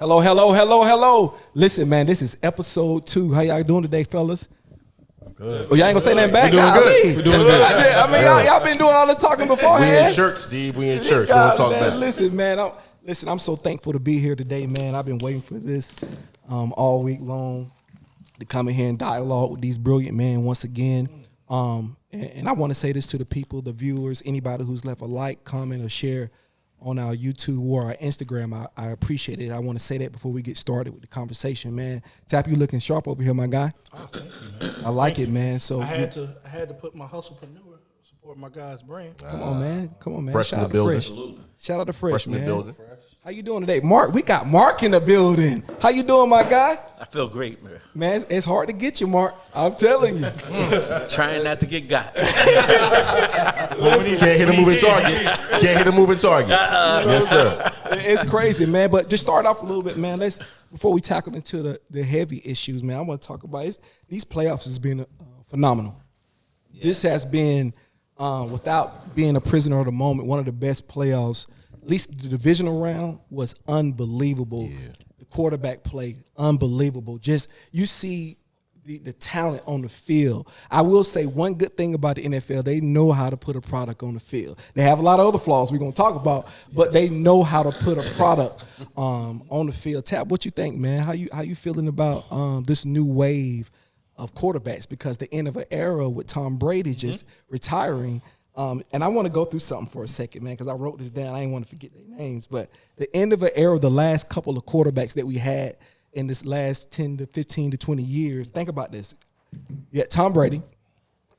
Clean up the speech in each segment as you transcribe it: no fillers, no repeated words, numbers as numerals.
Hello, hello, hello, hello. Listen, man, this is episode 2. How y'all doing today, fellas? Good. Oh, y'all ain't gonna say nothing back? We're doing good. We're doing good. I mean, y'all been doing all the talking beforehand. We in church, Steve. We in church. We don't talk man, back. Listen, man. I'm so thankful to be here today, man. I've been waiting for this all week long to come in here and dialogue with these brilliant men once again. And I want to say this to the people, the viewers, anybody who's left a like, comment, or share on our YouTube or our Instagram. I appreciate it. I want to say that before we get started with the conversation, man. Tap, you looking sharp over here, my guy. Oh, thank you, man. I like it, man. So I had to put my hustlepreneur support my guy's brand. Come on, man. Fresh in the building. Shout out to Fresh, Fresh in man. the building. How you doing today? Mark, we got Mark in the building. How you doing, my guy? I feel great, man. Man, it's hard to get you, Mark. I'm telling you. Trying not to get got. Can't hit a moving target. Can't hit a moving target. Yes, sir. It's crazy, man. But just start off a little bit, man. Before we tackle into the heavy issues, man, I want to talk about it. These playoffs has been phenomenal. Yeah. This has been, without being a prisoner of the moment, one of the best playoffs. At least the divisional round was unbelievable. Yeah. The quarterback play, unbelievable. Just you see the talent on the field. I will say one good thing about the NFL, they know how to put a product on the field. They have a lot of other flaws we're going to talk about, but they know how to put a product on the field. Tap, what you think, man? How you feeling about this new wave of quarterbacks? Because the end of an era with Tom Brady just retiring. And I want to go through something for a second, man, because I wrote this down. I didn't want to forget their names. But the end of an era, the last couple of quarterbacks that we had in this last 10 to 15 to 20 years, think about this. You had Tom Brady,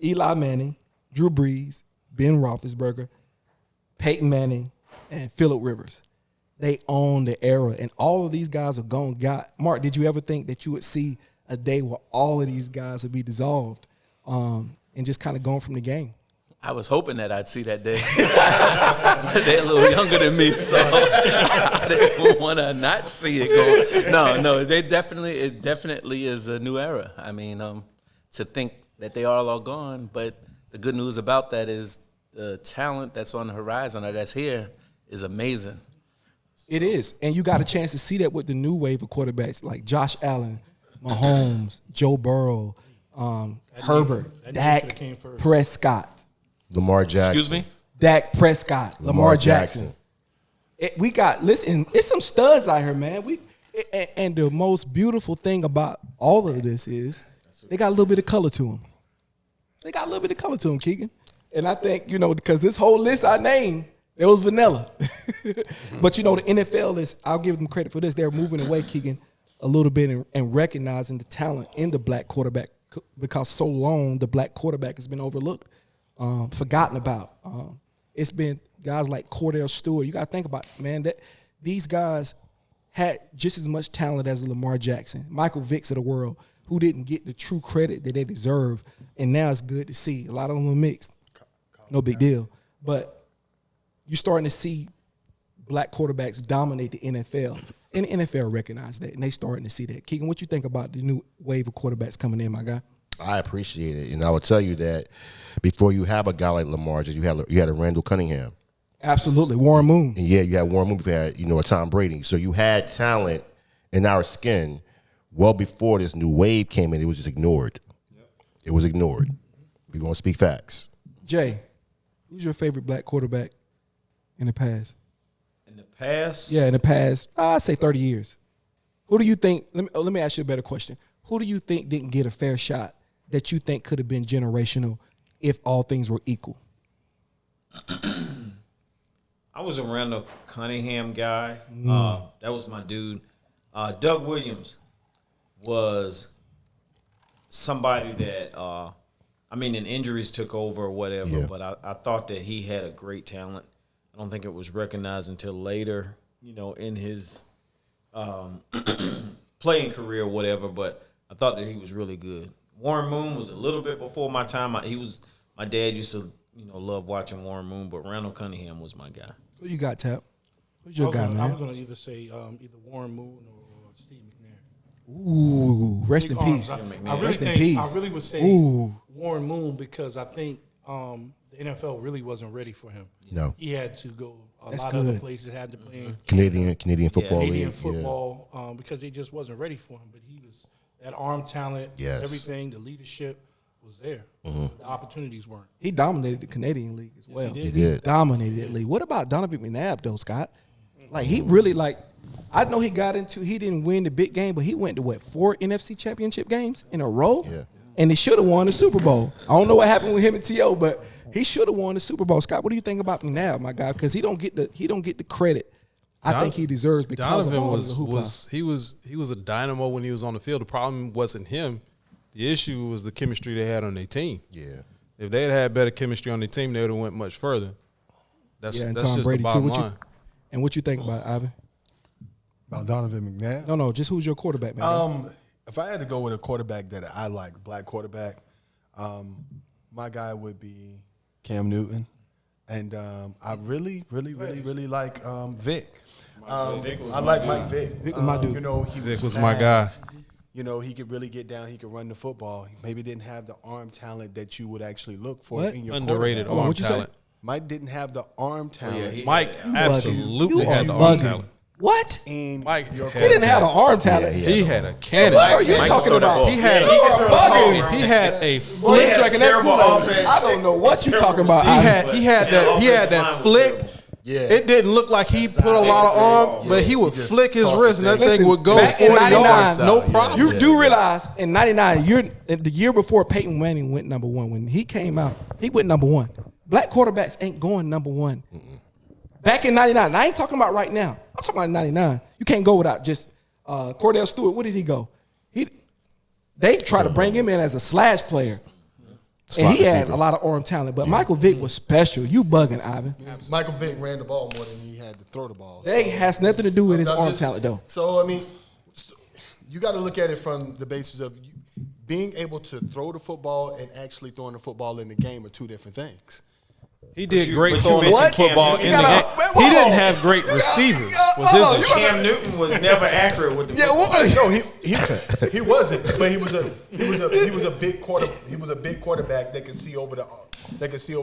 Eli Manning, Drew Brees, Ben Roethlisberger, Peyton Manning, and Phillip Rivers. They own the era, and all of these guys are gone. Mark, did you ever think that you would see a day where all of these guys would be dissolved and just kind of gone from the game? I was hoping that I'd see that day. They're a little younger than me, so I didn't want to not see it go. No, it definitely is a new era. I mean, to think that they all are gone, but the good news about that is the talent that's on the horizon or that's here is amazing. It is, and you got a chance to see that with the new wave of quarterbacks like Josh Allen, Mahomes, Joe Burrow, Herbert, Dak Prescott. Lamar Jackson. Excuse me? Dak Prescott, Lamar Jackson. It's some studs out here, man. And the most beautiful thing about all of this is they got a little bit of color to them. Keegan. And I think, because this whole list I named, it was vanilla. But, the NFL is, I'll give them credit for this. They're moving away, Keegan, a little bit and recognizing the talent in the black quarterback because so long the black quarterback has been overlooked. Forgotten about. It's been guys like Cordell Stewart. You got to think about it, man, that these guys had just as much talent as Lamar Jackson, Michael Vicks of the world, who didn't get the true credit that they deserve. And now it's good to see. A lot of them are mixed. No big deal. But you're starting to see black quarterbacks dominate the NFL. And the NFL recognize that, and they starting to see that. Keegan, what you think about the new wave of quarterbacks coming in, my guy? I appreciate it, and I will tell you that before you have a guy like Lamar, you had a Randall Cunningham. Absolutely, Warren Moon. And you had Warren Moon before you had a Tom Brady. So you had talent in our skin well before this new wave came in. It was just ignored. Yep. It was ignored. We're gonna speak facts. Jay, who's your favorite black quarterback in the past? In the past? Yeah, in the past, I'd say 30 years. Who do you think? Let me ask you a better question. Who do you think didn't get a fair shot that you think could have been generational if all things were equal? I was a Randall Cunningham guy. That was my dude. Doug Williams was somebody that, and injuries took over or whatever, but I thought that he had a great talent. I don't think it was recognized until later, in his playing career or whatever, but I thought that he was really good. Warren Moon was a little bit before my time. My dad used to, love watching Warren Moon, but Randall Cunningham was my guy. Who you got, Tap? Who's your guy, man? I was going to either say either Warren Moon or Steve McNair. Ooh, rest in peace. I really would say Warren Moon because I think the the NFL really wasn't ready for him. No. He had to go a That's lot of other good. places, had to play in Canadian football Canadian league. football because they just wasn't ready for him. But he was that arm talent, Yes. everything, the leadership was there. The opportunities weren't. He dominated the Canadian league as well. he did. He did. Dominated that league. What about Donovan McNabb though, Scott? Like he really I know he didn't win the big game, but he went to 4 NFC championship games in a row? Yeah. And he should have won the Super Bowl. I don't know what happened with him and T.O., but he should have won the Super Bowl. Scott, what do you think about McNabb, my guy? Because he don't get the credit I think he deserves because Donovan of all the hoopla. he was a dynamo when he was on the field. The problem wasn't him. The issue was the chemistry they had on their team. Yeah. If they had better chemistry on their team, they would have went much further. That's and that's Tom just Brady the too. bottom line. And what you think about it, Ivan? About Donovan McNabb? No, just who's your quarterback, man? If I had to go with a quarterback that I like, black quarterback, my guy would be Cam Newton. And I really like Vic. I like Mike Vick. Vic was my dude. You know, he Vic was my guy. You know, he could really get down. He could run the football. He maybe didn't have the arm talent that you would actually look for What? in your Underrated quarterback. arm what'd you say? talent. Mike didn't have the arm talent. Mike absolutely You had are the arm bugging. talent. What? in Mike your He didn't have the arm talent. He had a cannon. What are you Mike talking throw the about? ball. He had You are bugging. he had a Boy, flick. he's drinking that Kool-Aid. I don't know what you talking about. He had that flick. Yeah. It didn't look like he put a lot of arm, but he would flick his wrist and that Listen, thing would go back 40 in 99, yards, no problem. You do realize in '99, the year before Peyton Manning went number one, when he came out, he went number one. Black quarterbacks ain't going number one. Back in '99, I ain't talking about right now. I'm talking about '99. You can't go without just Cordell Stewart. Where did he go? They tried to bring him in as a slash player. And he had a lot of arm talent, but Michael Vick was special. You bugging, Ivan. Michael Vick ran the ball more than he had to throw the ball. That has nothing to do with his I'm arm just- talent, though. So, I mean, you got to look at it from the basis of being able to throw the football and actually throwing the football in the game are two different things. He did great but you throwing mentioned some football Cam in Newton. the You game. gotta- He hold didn't on. have great receivers. Was hold on, his you Cam Newton was never accurate with the football. No, he wasn't, but he was a big quarterback that could see over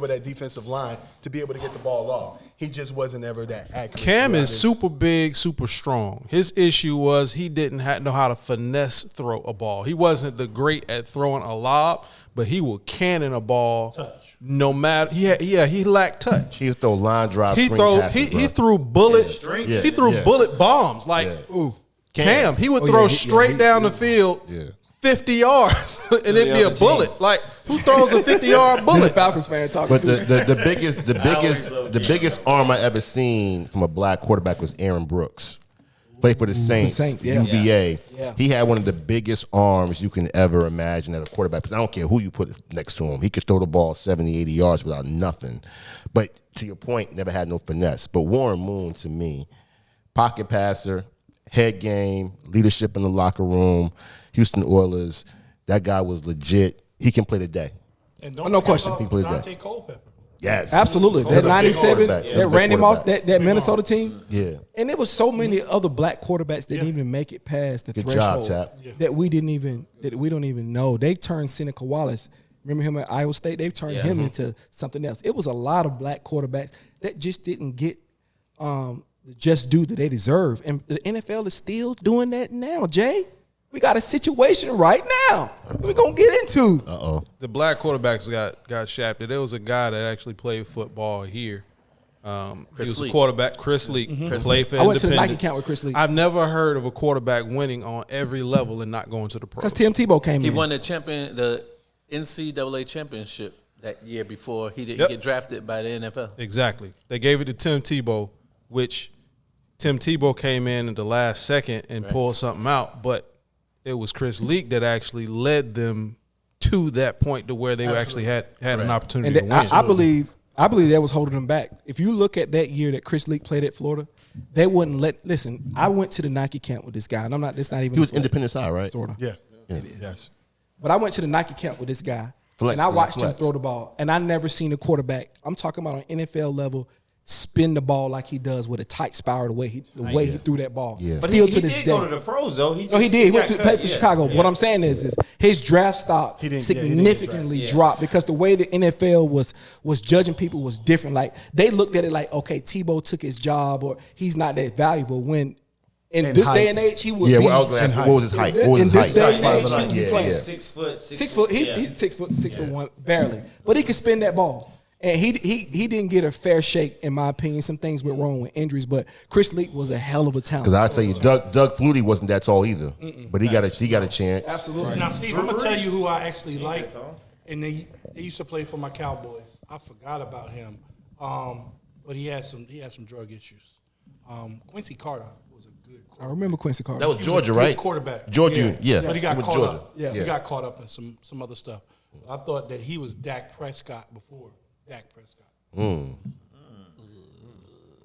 that defensive line to be able to get the ball off. He just wasn't ever that accurate. Cam throughout is his- super big, super strong. His issue was he didn't know how to finesse throw a ball. He wasn't the great at throwing a lob, but he would cannon a ball. No matter he lacked touch. He would throw line drive. He threw bullet. Yeah. He threw Yeah. bullet bombs like Yeah. Cam. He would Oh, throw yeah, straight down the field. Yeah. 50 yards, and it'd be a bullet. Like, who throws a 50-yard This is a bullet? Falcons fan talking But to me. the biggest arm I ever seen from a black quarterback was Aaron Brooks. Played for the Saints, yeah. UVA. Yeah. He had one of the biggest arms you can ever imagine at a quarterback. Because I don't care who you put next to him. He could throw the ball 70, 80 yards without nothing. But to your point, never had no finesse. But Warren Moon, to me, pocket passer, head game, leadership in the locker room, Houston Oilers, that guy was legit. He can play today. And no forget question. about He played that. Dante Culpepper. Yes. Absolutely. He was That a big 97, quarterback. He was that a big Randy Moss, quarterback. that Minnesota team. Yeah. And there was so many other black quarterbacks that didn't even make it past the Good job, threshold Tap. that we don't even know. They turned Seneca Wallace. Remember him at Iowa State? They turned him into something else. It was a lot of black quarterbacks that just didn't get the just due that they deserve. And the NFL is still doing that now, Jay. We got a situation right now we're going to get into. The black quarterbacks got shafted. There was a guy that actually played football here. He was a Leak. quarterback, Chris Leak. Played for I went to the Nike Independence. camp with Chris Leak. I've never heard of a quarterback winning on every level and not going to the pros. Because Tim Tebow came He in. won the NCAA championship that year before he didn't Yep. get drafted by the NFL. Exactly. They gave it to Tim Tebow, which Tim Tebow came in at the last second and pulled something out, but it was Chris Leak that actually led them to that point to where they actually had an opportunity And to win. I believe that was holding them back. If you look at that year that Chris Leak played at Florida, they wouldn't let. Listen, I went to the Nike camp with this guy, and I'm not. It's not even. He was a flex, Independence High, right? Sort of. Yeah. Yes. But I went to the Nike camp with this guy, Flex, and I watched him flex. throw the ball, and I never seen a quarterback. I'm talking about on NFL level spin the ball like he does with a tight spiral, the way he threw that ball. Yeah. But Still he to this did day. go to the pros though. He No, he did. He went got to play cut. for Yeah. Chicago. Yeah. What I'm saying is his draft stock He didn't significantly get drafted. dropped because the way the NFL was judging people was different. Like they looked at it like, okay, Tebow took his job or he's not that valuable. When in And this height. day and age, he would Yeah, be. well, I was going to ask, what was his height? What was In his this height? day and age, he Yeah, was yeah, playing. yeah. 6 foot. Six foot. He's 6'1", barely. But he could spin that ball. And he didn't get a fair shake, in my opinion. Some things went wrong with injuries, but Chris Leak was a hell of a talent. Because I tell you, Doug Flutie wasn't that tall either, but he got a chance. Absolutely. Now, Steve, I'm gonna tell you who I actually Ain't like, that tall. and they used to play for my Cowboys. I forgot about him, but he had some drug issues. Quincy Carter was a good I remember Quincy Carter. That was He Georgia, was a good right? quarterback. Georgia, yeah. But he got With caught Georgia. up. Yeah. He got caught up in some other stuff. But I thought that he was Dak Prescott before Dak Prescott.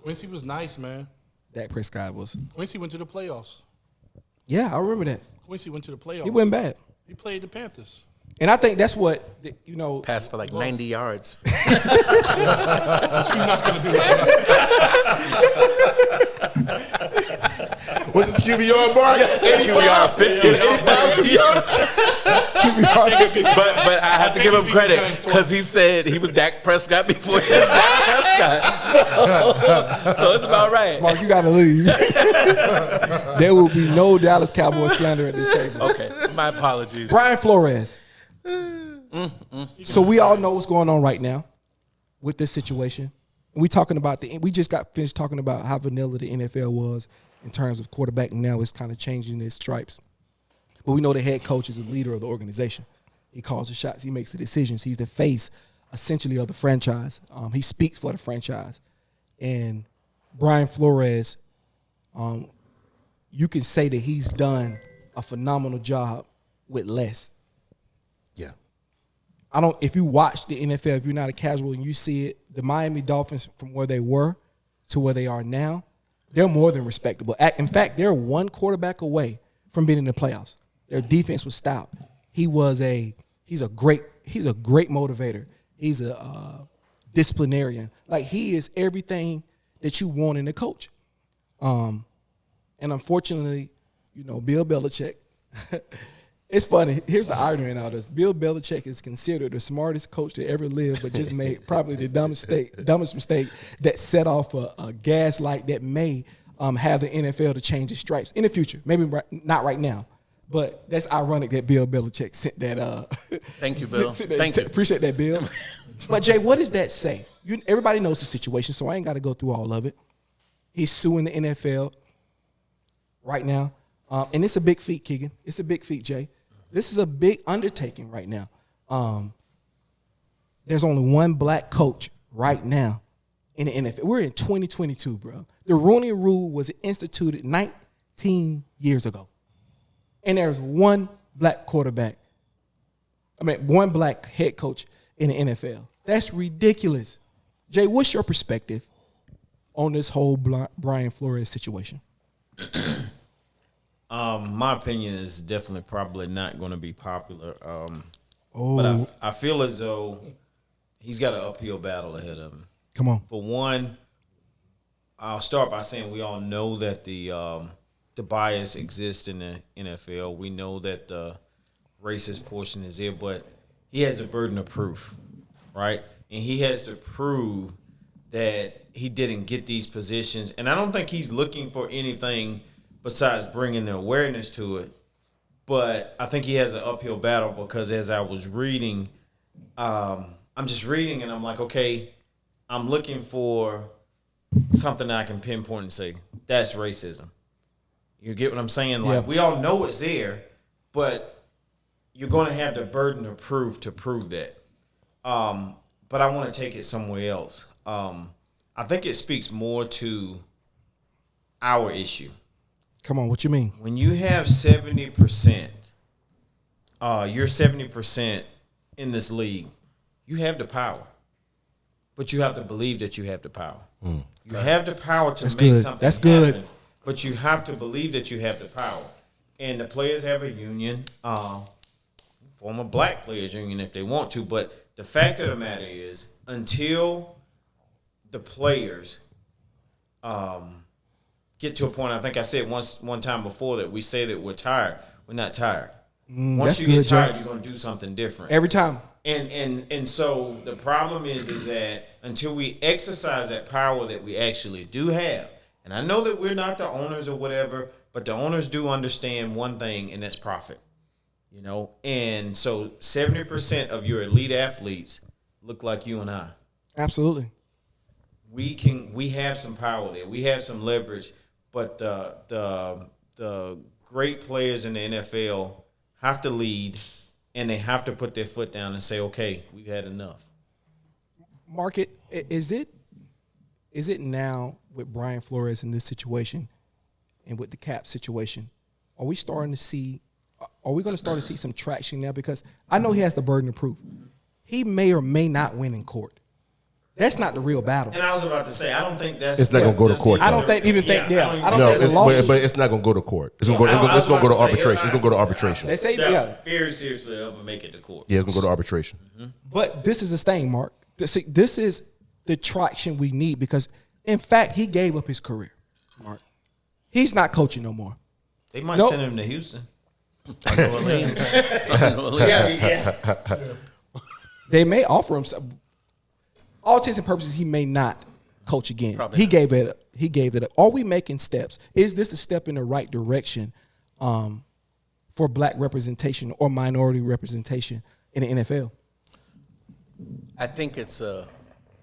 Quincy was nice, man. Dak Prescott was. Quincy went to the playoffs. Yeah, I remember that. Quincy went to the playoffs. He wasn't bad. He played the Panthers. And I think that's what, Passed for like 90 yards. What's his QBR mark? QBR 50. But I have to give him credit because he said he was Dak Prescott before he was Dak Prescott. So it's about right. Mark, you got to leave. There will be no Dallas Cowboys slander at this table. Okay, my apologies. Brian Flores. So we all know what's going on right now with this situation. We just got finished talking about how vanilla the NFL was in terms of quarterback, and now it's kind of changing its stripes. But we know the head coach is the leader of the organization. He calls the shots. He makes the decisions. He's the face, essentially, of the franchise. He speaks for the franchise. And Brian Flores, you can say that he's done a phenomenal job with less. Yeah. If you watch the NFL, if you're not a casual and you see it, the Miami Dolphins from where they were to where they are now, they're more than respectable. In fact, they're one quarterback away from being in the playoffs. Their defense was stout. He's a great motivator. He's a disciplinarian. Like, he is everything that you want in a coach. And unfortunately, Bill Belichick. It's funny. Here's the irony in all this. Bill Belichick is considered the smartest coach to ever live, but just made probably the dumbest mistake that set off a gaslight that may have the NFL to change its stripes in the future. Maybe not right now, but that's ironic that Bill Belichick sent that. Thank you, Bill. Thank you. Appreciate that, Bill. But Jay, what does that say? Everybody knows the situation, so I ain't got to go through all of it. He's suing the NFL right now, and it's a big feat, Keegan. It's a big feat, Jay. This is a big undertaking right now. There's only one black coach right now in the NFL. We're in 2022, bro. The Rooney Rule was instituted 19 years ago. And there's one black quarterback. One black head coach in the NFL. That's ridiculous. Jay, what's your perspective on this whole Brian Flores situation? My opinion is definitely probably not going to be popular. But I feel as though he's got an uphill battle ahead of him. Come on. For one, I'll start by saying we all know that the bias exists in the NFL. We know that the racist portion is there, but he has a burden of proof, right? And he has to prove that he didn't get these positions. And I don't think he's looking for anything besides bringing the awareness to it. But I think he has an uphill battle because as I was reading, I'm just reading and I'm like, okay, I'm looking for something that I can pinpoint and say, that's racism. You get what I'm saying? Like, we all know it's there, but you're going to have the burden of proof to prove that. But I want to take it somewhere else. I think it speaks more to our issue. Come on, what you mean? When you have 70%, you're 70% in this league, you have the power. But you have to believe that you have the power. You have the power to make something That's good. happen, but you have to believe that you have the power. And the players have a union, form a black players union if they want to. But the fact of the matter is, until the players get to a point. I think I said one time before that we say that we're tired. We're not tired. Once that's you good, get tired, Jack. you're going to do something different. Every time. And so the problem is that until we exercise that power that we actually do have, and I know that we're not the owners or whatever, but the owners do understand one thing, and that's profit. You know, and so 70% of your elite athletes look like you and I. Absolutely. We have some power there. We have some leverage, but the great players in the NFL have to lead, and they have to put their foot down and say, okay, we've had enough. Mark, is it now with Brian Flores in this situation and with the cap situation, are we going to start to see some traction now? Because I know he has the burden of proof. He may or may not win in court. That's not the real battle. And I was about to say, I don't think that's. It's not gonna go to court. I don't think No, but it's not gonna go to court. It's gonna go to arbitration. It's gonna go to arbitration. They say, very seriously ever make it to court. Yeah, it's gonna go to arbitration. But this is the thing, Mark. This is the traction we need because, in fact, he gave up his career, Mark. He's not coaching no more. They might Nope. send him to Houston. New Orleans. New Orleans. They may offer him some. All intents and purposes, he may not coach again. Probably He not. gave it up. He gave it up. Are we making steps? Is this a step in the right direction for black representation or minority representation in the NFL? I think it's a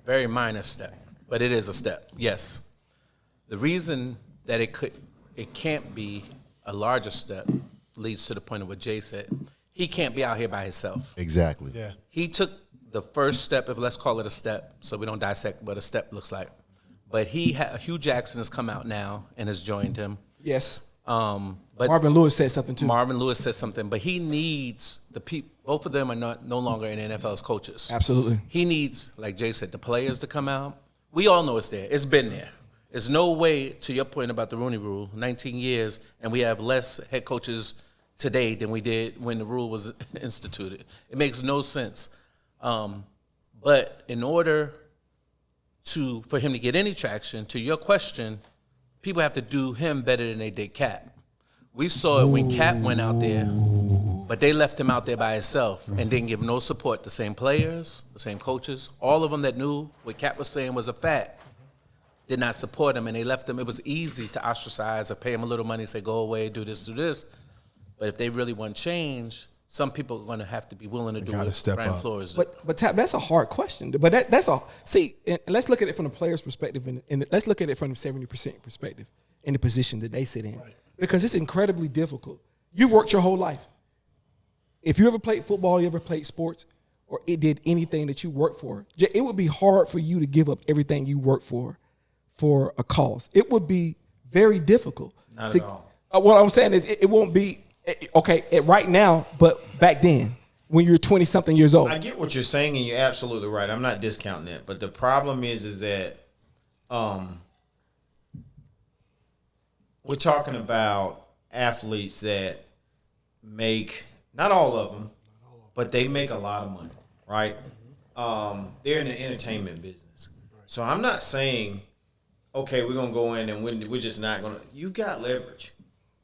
very minor step, but it is a step. Yes. The reason that it can't be a larger step leads to the point of what Jay said. He can't be out here by himself. Exactly. Yeah. He took the first step, if let's call it a step, so we don't dissect what a step looks like. But Hugh Jackson has come out now and has joined him. Yes. But Marvin Lewis said something too. Marvin Lewis said something, but he needs the people. Both of them are no longer in the NFL as coaches. Absolutely. He needs, like Jay said, the players to come out. We all know it's there. It's been there. There's no way, to your point about the Rooney Rule, 19 years, and we have less head coaches today than we did when the rule was instituted. It makes no sense. But in order for him to get any traction, to your question, people have to do him better than they did Cap. We saw it when Cap went out there, but they left him out there by himself and didn't give no support. The same players, the same coaches, all of them that knew what Cap was saying was a fact did not support him, and they left him. It was easy to ostracize or pay him a little money and say, go away, do this, do this. But if they really want change, some people are going to have to be willing to do what Brian Flores did. But Tap, that's a hard question. But that's a see. And let's look at it from the player's perspective, and let's look at it from the 70% perspective in the position that they sit in, because it's incredibly difficult. You've worked your whole life. If you ever played football, you ever played sports, or it did anything that you worked for, it would be hard for you to give up everything you worked for a cause. It would be very difficult. Not at all. What I'm saying is, it won't be okay right now, but back then, when you're 20-something years old. I get what you're saying, and you're absolutely right. I'm not discounting it, but the problem is that we're talking about athletes that make, not all of them, but they make a lot of money, right? They're in the entertainment business. So I'm not saying, okay, we're going to go in and we're just not going to. You've got leverage.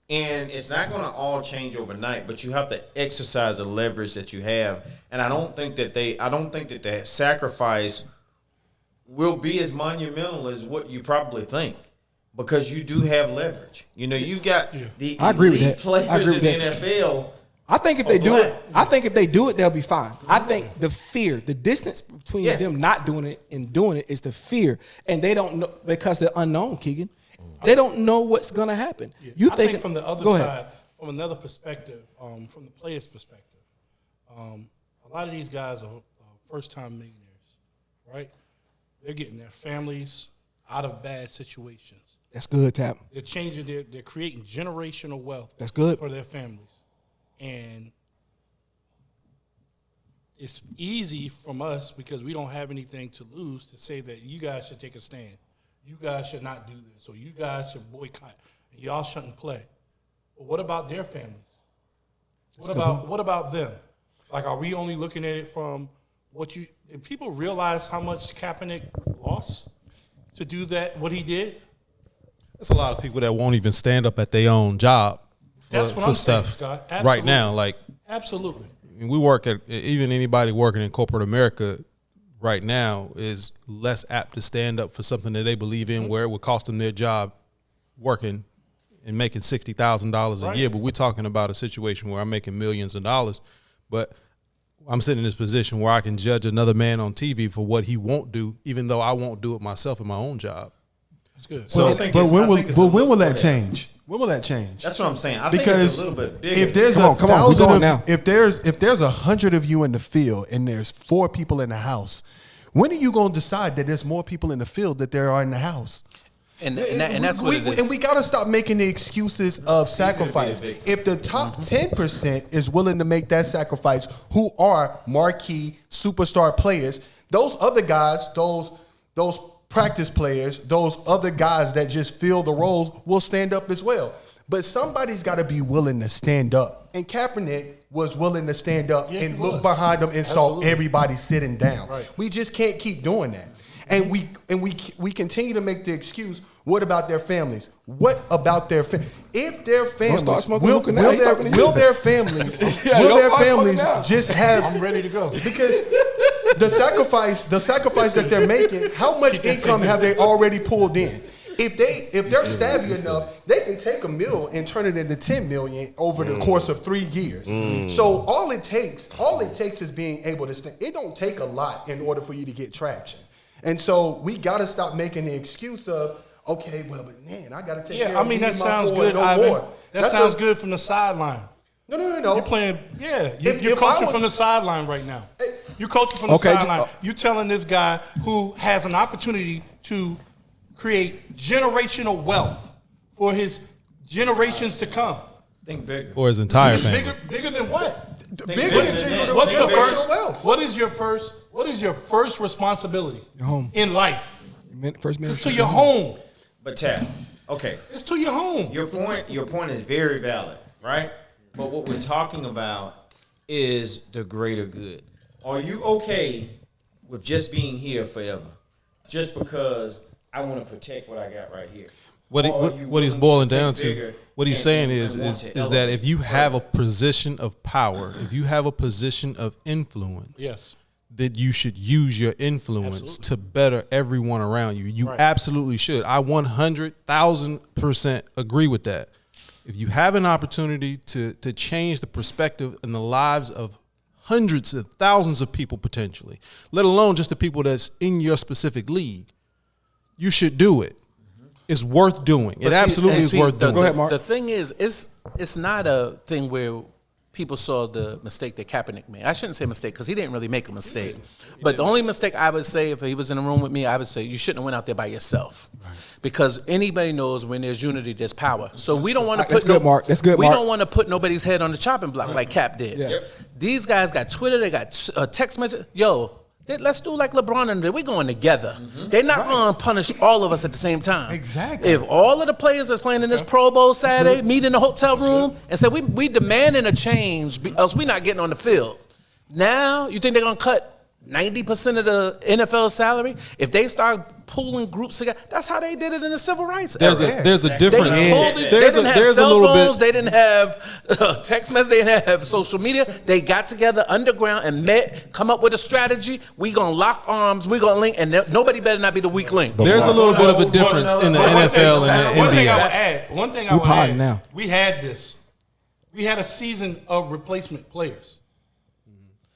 And it's not going to all change overnight, but you have to exercise the leverage that you have. And I don't think that the sacrifice will be as monumental as what you probably think, because you do have leverage. You know, you got the I agree with elite that. players I agree with in the that. NFL. I think if they do it, they'll be fine. I think the fear, the distance between them not doing it and doing it is the fear, and they don't know because they're unknown, Keegan. They don't know what's going to happen. You I think think from the other go ahead. side, from another perspective, from the player's perspective, a lot of these guys are first-time millionaires, right? They're getting their families out of bad situations. That's good, Tap. They're changing. They're creating generational wealth. That's good for their families, and it's easy from us because we don't have anything to lose to say that you guys should take a stand. You guys should not do this, or you guys should boycott, and y'all shouldn't play. But what about their families? What about them? Like, are we only looking at it from what you? Do people realize how much Kaepernick lost? to do that, what he did? There's a lot of people that won't even stand up at their own job That's what for I'm stuff saying, Scott. right Absolutely. now. Like, Absolutely. we work at, even anybody working in corporate America right now is less apt to stand up for something that they believe in, where it would cost them their job working and making $60,000 a year. But we're talking about a situation where I'm making millions of dollars, but I'm sitting in this position where I can judge another man on TV for what he won't do, even though I won't do it myself in my own job. That's good. So, I think but it's- when I will think it's a when will little that bit- change? When will that change? That's what I'm saying. I think Because it's a little bit bigger. if there's Come on, we 1,000 going of now. if there's 100 of you in the field and there's 4 people in the house, when are you going to decide that there's more people in the field that there are in the house? And that's what it is. And we got to stop making the excuses of sacrifice. If the top 10% is willing to make that sacrifice, who are marquee superstar players, those other guys, those practice players, those other guys that just fill the roles will stand up as well. But somebody's got to be willing to stand up. And Kaepernick was willing to stand up Yeah, and he look was. behind him and saw Absolutely. everybody sitting down. Right. We just can't keep doing that. And we continue to make the excuse, what about their families? What about their families? If their families start smoking hookah now. He talking to you. will their families Yeah, will don't their start smoking families now. just have I'm ready to go. because the sacrifice that they're making, how much income have they already pulled in? If they're savvy enough, they can take $1 million and turn it into $10 million over the course of 3 years. So all it takes is being able to stand. It don't take a lot in order for you to get traction. And so we got to stop making the excuse of, okay, well, but man, I got to take care Yeah, I of mean, me that and my sounds boy good, no Ivan. more. That sounds good from the sideline. No. You're playing, yeah. If You're I coaching was- from the sideline right now. You're coaching from the Okay, sideline. You're telling this guy who has an opportunity to create generational wealth for his generations to come. Think bigger. For his entire family. Bigger than what? Bigger than generational What's the wealth. first? What is your first responsibility Your home. in life? First minute. It's to your home. But Tap, okay. It's to your home. Your point is very valid, right? But what we're talking about is the greater good. Are you okay with just being here forever? Just because I want to protect what I got right here? What Or are you he's willing boiling to down think bigger to, what he's and saying want is to that elevate if you have a further? position of power, if you have a position of influence, Yes. that you should use your influence to better everyone around you. You Right. absolutely should. I 100,000% agree with that. If you have an opportunity to change the perspective and the lives of hundreds of thousands of people potentially, let alone just the people that's in your specific league, you should do it. It's worth doing. It absolutely is worth doing. Go ahead, Mark. The thing is, it's not a thing where people saw the mistake that Kaepernick made. I shouldn't say mistake because he didn't really make a mistake. But the only mistake I would say, if he was in a room with me, I would say you shouldn't have went out there by yourself. Because anybody knows when there's unity, there's power. So we don't want to put That's good, Mark. That's good, we Mark. don't want to put nobody's head on the chopping block like Cap did. Yeah. These guys got Twitter, they got text message. Let's do like LeBron and them. We're going together. They're not going to punish all of us at the same time. Exactly. If all of the players that's playing in this Pro Bowl Saturday meet in the hotel room and say we demanding a change, else we not getting on the field. Now you think they're going to cut 90% of the NFL salary? If they start pulling groups together, that's how they did it in the civil rights era. There's a difference. They didn't have cell phones. They didn't have text messages. They didn't have social media. They got together underground and met, come up with a strategy. We gonna lock arms. We gonna link, and nobody better not be the weak link. There's a little bit of a difference in the NFL and One the thing I would NBA. add. One thing I We're would potting add. now. We had this. We had a season of replacement players.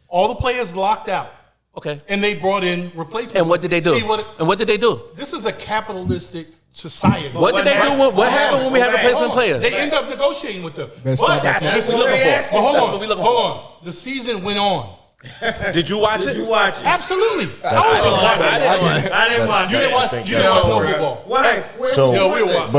All the players locked out. Okay. And they brought in replacement. And what did they do? See what? And what did they do? This is a capitalistic society. What did they do? What happened when we had replacement players? They end up negotiating with them. Better stop But that. That's what we looking for. But hold That's on. what we looking Hold for. on. The season went on. Did you watch Did it? you watch it? Absolutely. I didn't watch You didn't watch. You didn't watch no football. Why? So, Yeah, we were watching.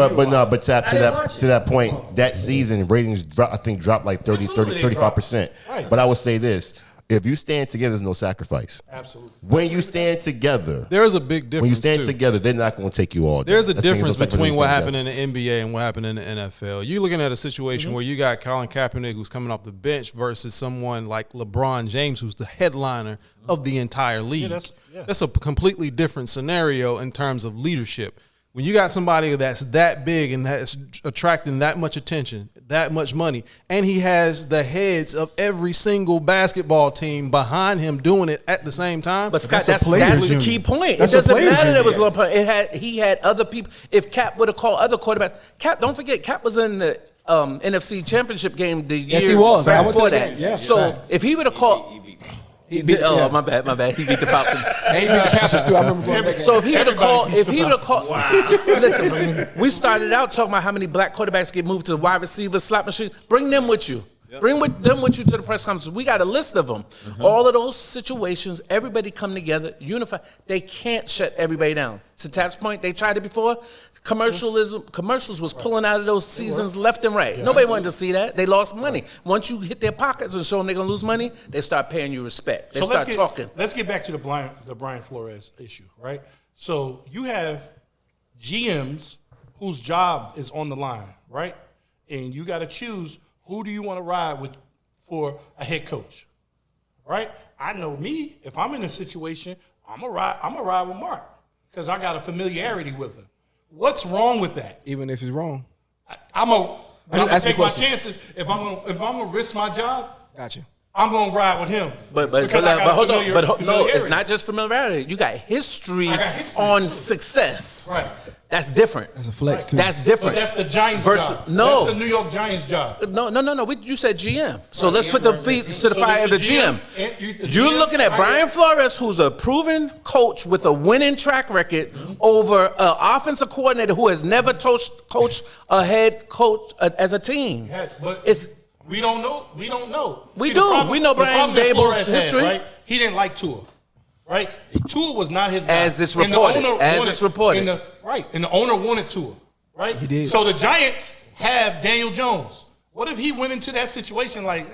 but Tap, I didn't watch to that point, that season ratings dropped like 30, Absolutely, 35%. Right. But I would say this. If you stand together, there's no sacrifice. Absolutely. When you stand together, There's a big difference. when you stand too. together, they're not going to take you all day. There's a That's the thing, difference it's no between sacrifice what when you happened in the NBA and what happened in the NFL. You're looking at a situation where you got Colin Kaepernick, who's coming off the bench, versus someone like LeBron James, who's the headliner of the entire league. That's a completely different scenario in terms of leadership. When you got somebody that's that big and that's attracting that much attention, that much money, and he has the heads of every single basketball team behind him doing it at the same time. But Scott, that's players' the union. key point. That's It a doesn't players' matter that it was union. LeBron. He had other people. If Cap would have called other quarterbacks, Cap, don't forget, Cap was in the NFC Championship game the year Yes, he was. I went to before the that. game. Yeah. So if he would have called. He beat, Oh, yeah. my bad. He beat the Falcons. And he beat the Panthers too. I remember going back. So if he would have called, Wow. listen, we started out talking about how many black quarterbacks get moved to wide receivers, slot machine. Bring them with you. Bring them with you to the press conference. We got a list of them. All of those situations, everybody come together, unify. They can't shut everybody down. To Tap's point, they tried it before. Commercials was pulling out of those seasons left and right. Nobody wanted to see that. They lost money. Once you hit their pockets and show them they're gonna lose money, they start paying you respect. They start talking. Let's get back to the Brian Flores issue, right? So you have GMs whose job is on the line, right? And you got to choose who do you want to ride with for a head coach, right? I know me. If I'm in a situation, I'm gonna ride with Mark because I got a familiarity with him. What's wrong with that? Even if it's wrong. I'm gonna ask take you a my question. chances. If I'm gonna risk my job, Gotcha. I'm gonna ride with him. But Because I got hold on. No, familiarity. it's not just familiarity. You got history, I got history. on success. Right. That's different. That's a flex too. That's But different. that's the Giants' Versus- job. no. That's the New York Giants' job. No. You said GM. So Right, let's yeah, put the right. feet to the So fire of the this is GM. and the You're GM looking at Brian Flores, who's a proven coach with a winning track record, over an offensive coordinator who has never coached a head coach as a team. But It's we don't know. We don't know. We the do. problem- We know the Brian problem that Dable's Flores had, history. right? He didn't like Tua. Right? Tua was not his guy. As it's And the reported. owner As wanted- it's reported. And the owner wanted Tua. Right? He did. So the Giants have Daniel Jones. What if he went into that situation like,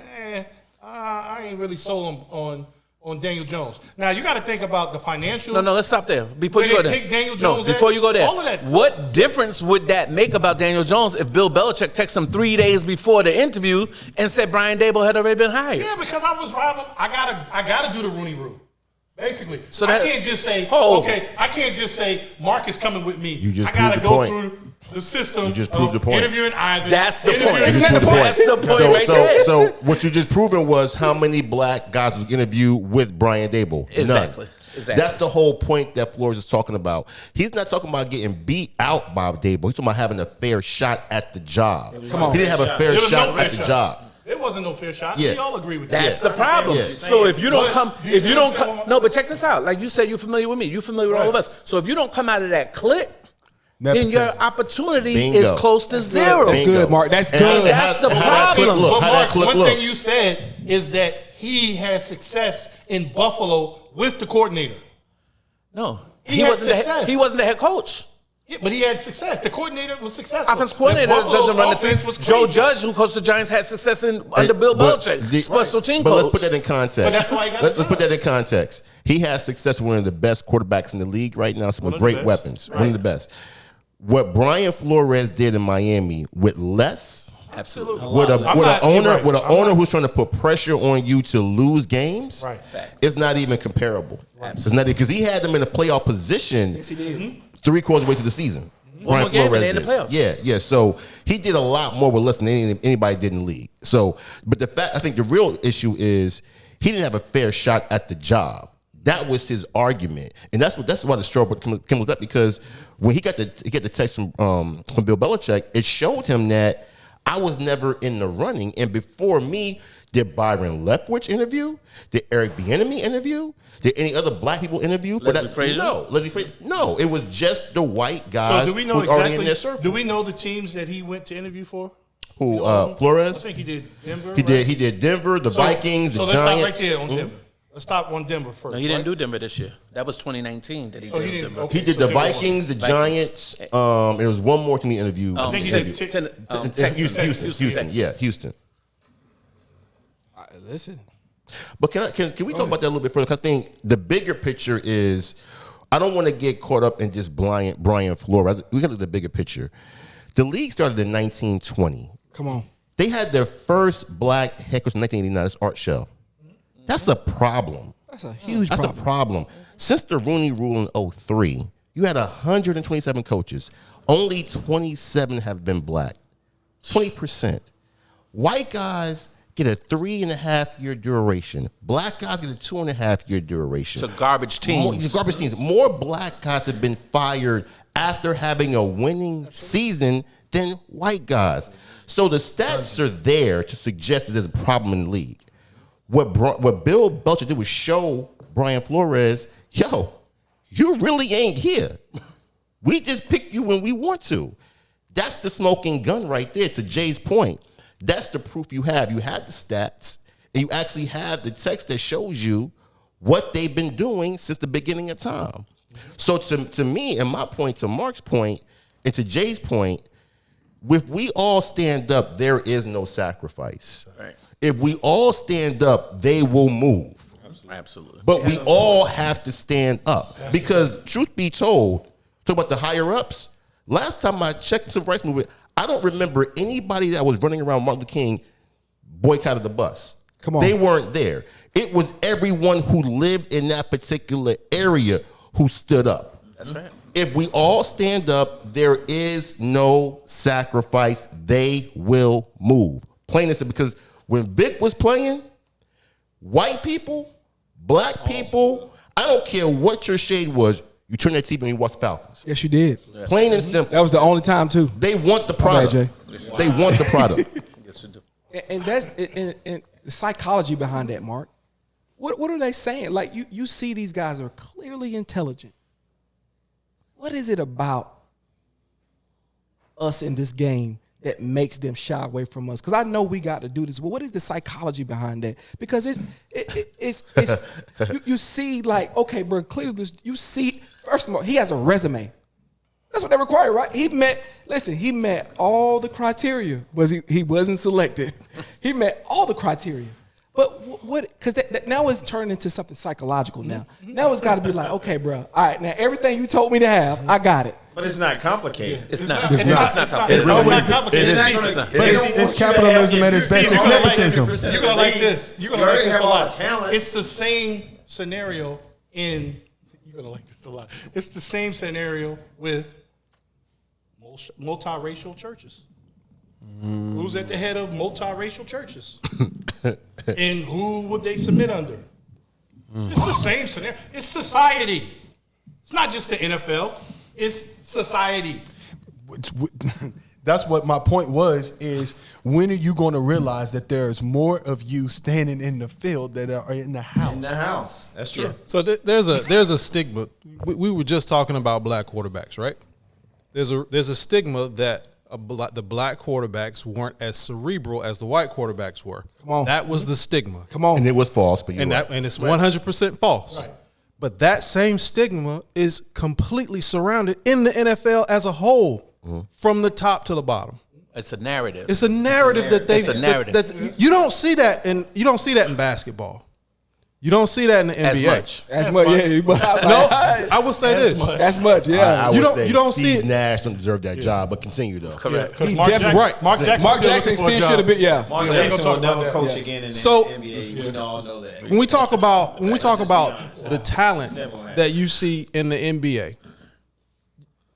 I ain't really sold on Daniel Jones. Now you got to think about the financial. No, let's stop there. Before Where you go they there. kick Daniel No, Jones before at? you go there. All of that. What difference would that make about Daniel Jones if Bill Belichick texted him 3 days before the interview and said Brian Dable had already been hired? Yeah, because I was riding. I gotta do the Rooney Rule. Basically, So I that- can't just say, Oh. okay, I can't just say Mark is coming with me. You just I gotta proved the go point. through the system. You just of proved the point. Interviewing either. That's the interviewing- point. You Isn't just that the proved point? That's the point so, right so, there. so what you just proven was how many black guys was interviewed with Brian Dable. Exactly. None. Exactly. That's the whole point that Flores is talking about. He's not talking about getting beat out by Dable. He's talking about having a fair shot at the job. Come on. He didn't have a fair There was no shot fair at the shot. job. There wasn't no fair shot. Yeah. We all agree with that. That's the problem. Yeah. So if you don't But come, do you if you don't understand come, what- no, but check this out. Like you said, you're familiar with me. You're familiar with all of Right. us. So if you don't come out of that clique, then Nepotism. your opportunity Bingo. is close to zero. That's good, Mark. That's And good. how- That's the how that clip problem. look? But How Mark, that clip one look? thing you said is that he had success in Buffalo with the coordinator. No, He had success. he wasn't the head coach. Yeah, but he had success. The coordinator was successful. Offensive coordinator And Buffalo's doesn't run the team. offense was Joe crazy. Judge, who coached the Giants, had success under Bill Belichick. Special team But coach. let's put that in context. But that's why he got the Let's put job. that in context. He has success with one of the best quarterbacks in the league right now. Some One of the great best. weapons. One Right. of the best. What Brian Flores did in Miami with less, Absolutely. with I'm an not- owner, you're right. with an I'm owner not- who's trying to put pressure on you to lose games, Right. it's not even comparable. It's not because he had them in a playoff position. Yes, he did. 3/4 way through the season. One more game and they in the did. playoffs. Yeah. So he did a lot more with less than anybody did in the league. So, but I think the real issue is he didn't have a fair shot at the job. That was his argument, and that's why the straw came with that, because when he got the text from Bill Belichick, it showed him that I was never in the running, and before me, did Byron Leftwich interview? Did Eric Bieniemy interview? Did any other black people interview? Leslie Frazier? No, Leslie Frazier. No, it was just the white So guys do we know who's already in exactly? their circle. Do we know the teams that he went to interview for? Who? I Flores? think he did Denver. He right? did. He did Denver, the Vikings, So the let's Giants. stop right there on Mhm. Denver. Let's stop on Denver first. No, he didn't right? do Denver this year. That was 2019 that he So did he didn't- Denver. okay. He did So the Denver won. Vikings, the Vikings. Giants. There was one more team he interviewed. I think he did Texans. Houston. Yeah, Houston. Listen, But can we talk about that a little bit further? 'Cause I think the bigger picture is, I don't want to get caught up in just Brian Flores. We got to look at the bigger picture. The league started in 1920. Come on. They had their first black head coach in 1989. It's Art Shell. That's a problem. That's a huge That's problem. a problem. Since the Rooney Rule in 2003, you had 127 coaches. Only 27 have been black. 20%. White guys get a 3.5-year duration. Black guys get a 2.5-year duration. So garbage teams. More black guys have been fired after having a winning season than white guys. So the stats are there to suggest that there's a problem in the league. What Bill Belichick did was show Brian Flores, yo, you really ain't here. We just pick you when we want to. That's the smoking gun right there, to Jay's point. That's the proof you have. You have the stats, and you actually have the text that shows you what they've been doing since the beginning of time. So to me, and my point, to Mark's point, and to Jay's point, if we all stand up, there is no sacrifice. Right. If we all stand up, they will move. Absolutely. But we all have to stand up. Because truth be told, talk about the higher ups, last time I checked the civil rights movement, I don't remember anybody that was running around Martin Luther King boycotted the bus. Come on. They weren't there. It was everyone who lived in that particular area who stood up. That's right. If we all stand up, there is no sacrifice. They will move. Plain and simple. Because when Vic was playing, white people, black people, I don't care what your shade was, you turn that TV and you watch Falcons. Yes, you did. Plain and simple. That was the only time too. They want the product. Jay. They want the product. Yes, you do. And that's and the psychology behind that, Mark. What are they saying? Like you see these guys are clearly intelligent. What is it about us in this game that makes them shy away from us? Because I know we got to do this, but what is the psychology behind that? Because it's you see, like, okay, bro, clearly you see, first of all, he has a resume. That's what they require, right? He met all the criteria. He wasn't selected. He met all the criteria. But because now it's turned into something psychological now. Now it's got to be like, okay, bro, all right, now everything you told me to have, I got it. But it's not complicated. It's not. It's not complicated. It's not complicated. It's capitalism at its best. It's nepotism. You're gonna like this. You're gonna like this a lot. Talent. It's the same scenario in. You're gonna like this a lot. It's the same scenario with multiracial churches. Who's at the head of multiracial churches? And who would they submit under? It's the same scenario. It's society. It's not just the NFL. It's society. That's what my point was, is when are you going to realize that there's more of you standing in the field that are in the house? In the house. That's true. Yeah. So there's a stigma. We were just talking about black quarterbacks, right? There's a stigma that the black quarterbacks weren't as cerebral as the white quarterbacks were. Come on. That was the stigma. Come on. And it was false, but And it's 100% false. Right. But that same stigma is completely surrounded in the NFL as a whole, from the top to the bottom. It's a narrative. It's a narrative that they. It's a narrative. That you don't see that in basketball. You don't see that in the NBA. As much. That's much, yeah. No, I would say this. That's much, yeah. I You would say don't see Steve it. Nash don't deserve that job, but continue though. Correct. Because He Mark definitely- Jackson, right. Mark Jackson still should have been, yeah. Mark Yeah, Jackson we'll will talk never about coach that. again in So- the NBA. We all know that. When we talk about the talent that you see in the NBA,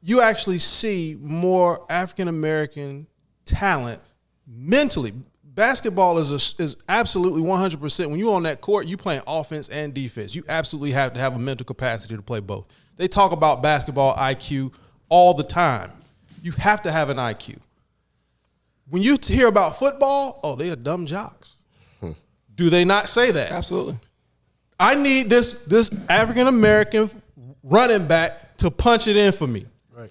you actually see more African American talent mentally. Basketball is absolutely 100%. When you're on that court, you playing offense and defense. You absolutely have to have a mental capacity to play both. They talk about basketball IQ all the time. You have to have an IQ. When you hear about football, oh, they are dumb jocks. Do they not say that? Absolutely. I need this African American running back to punch it in for me.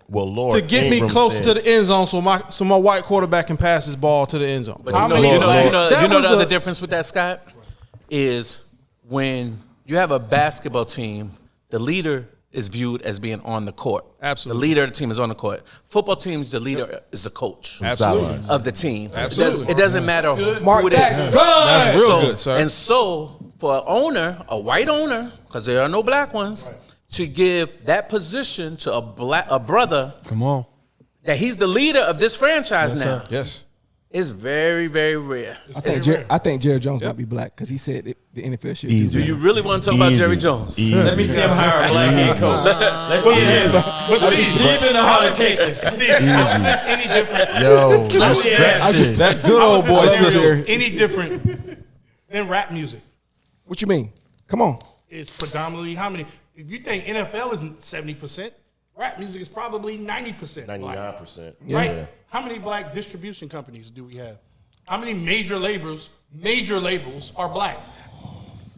Well, Lord, To get me Ingram close said- to the end zone, so my white quarterback can pass his ball to the end zone. But How you know, many- you know, you know, That you know was the other a- difference with that, Scott, is when you have a basketball team, the leader is viewed as being on the court. Absolutely. The leader of the team is on the court. Football teams, the leader is the coach Absolutely. of the team. Absolutely. It doesn't matter Mark, who it is. that's good. That's real So- good, sir. And so for an owner, a white owner, because there are no black ones, to give that position to a brother. Come on. That he's the leader of this franchise now. Sir. Yes. It's very, very rare. I think Jerry Jones might be black because he said the NFL should. Easy. Do you really want to talk about Jerry Jones? Let me see him hire a black head coach. Let's see him. He's deep in the heart of Texas. How is this any different? Yo, That good old boy sister. Any different than rap music? What you mean? Come on. It's predominantly how many? If you think NFL is 70%, rap music is probably 90%. 99%. Right? Yeah. How many black distribution companies do we have? How many major labels are black?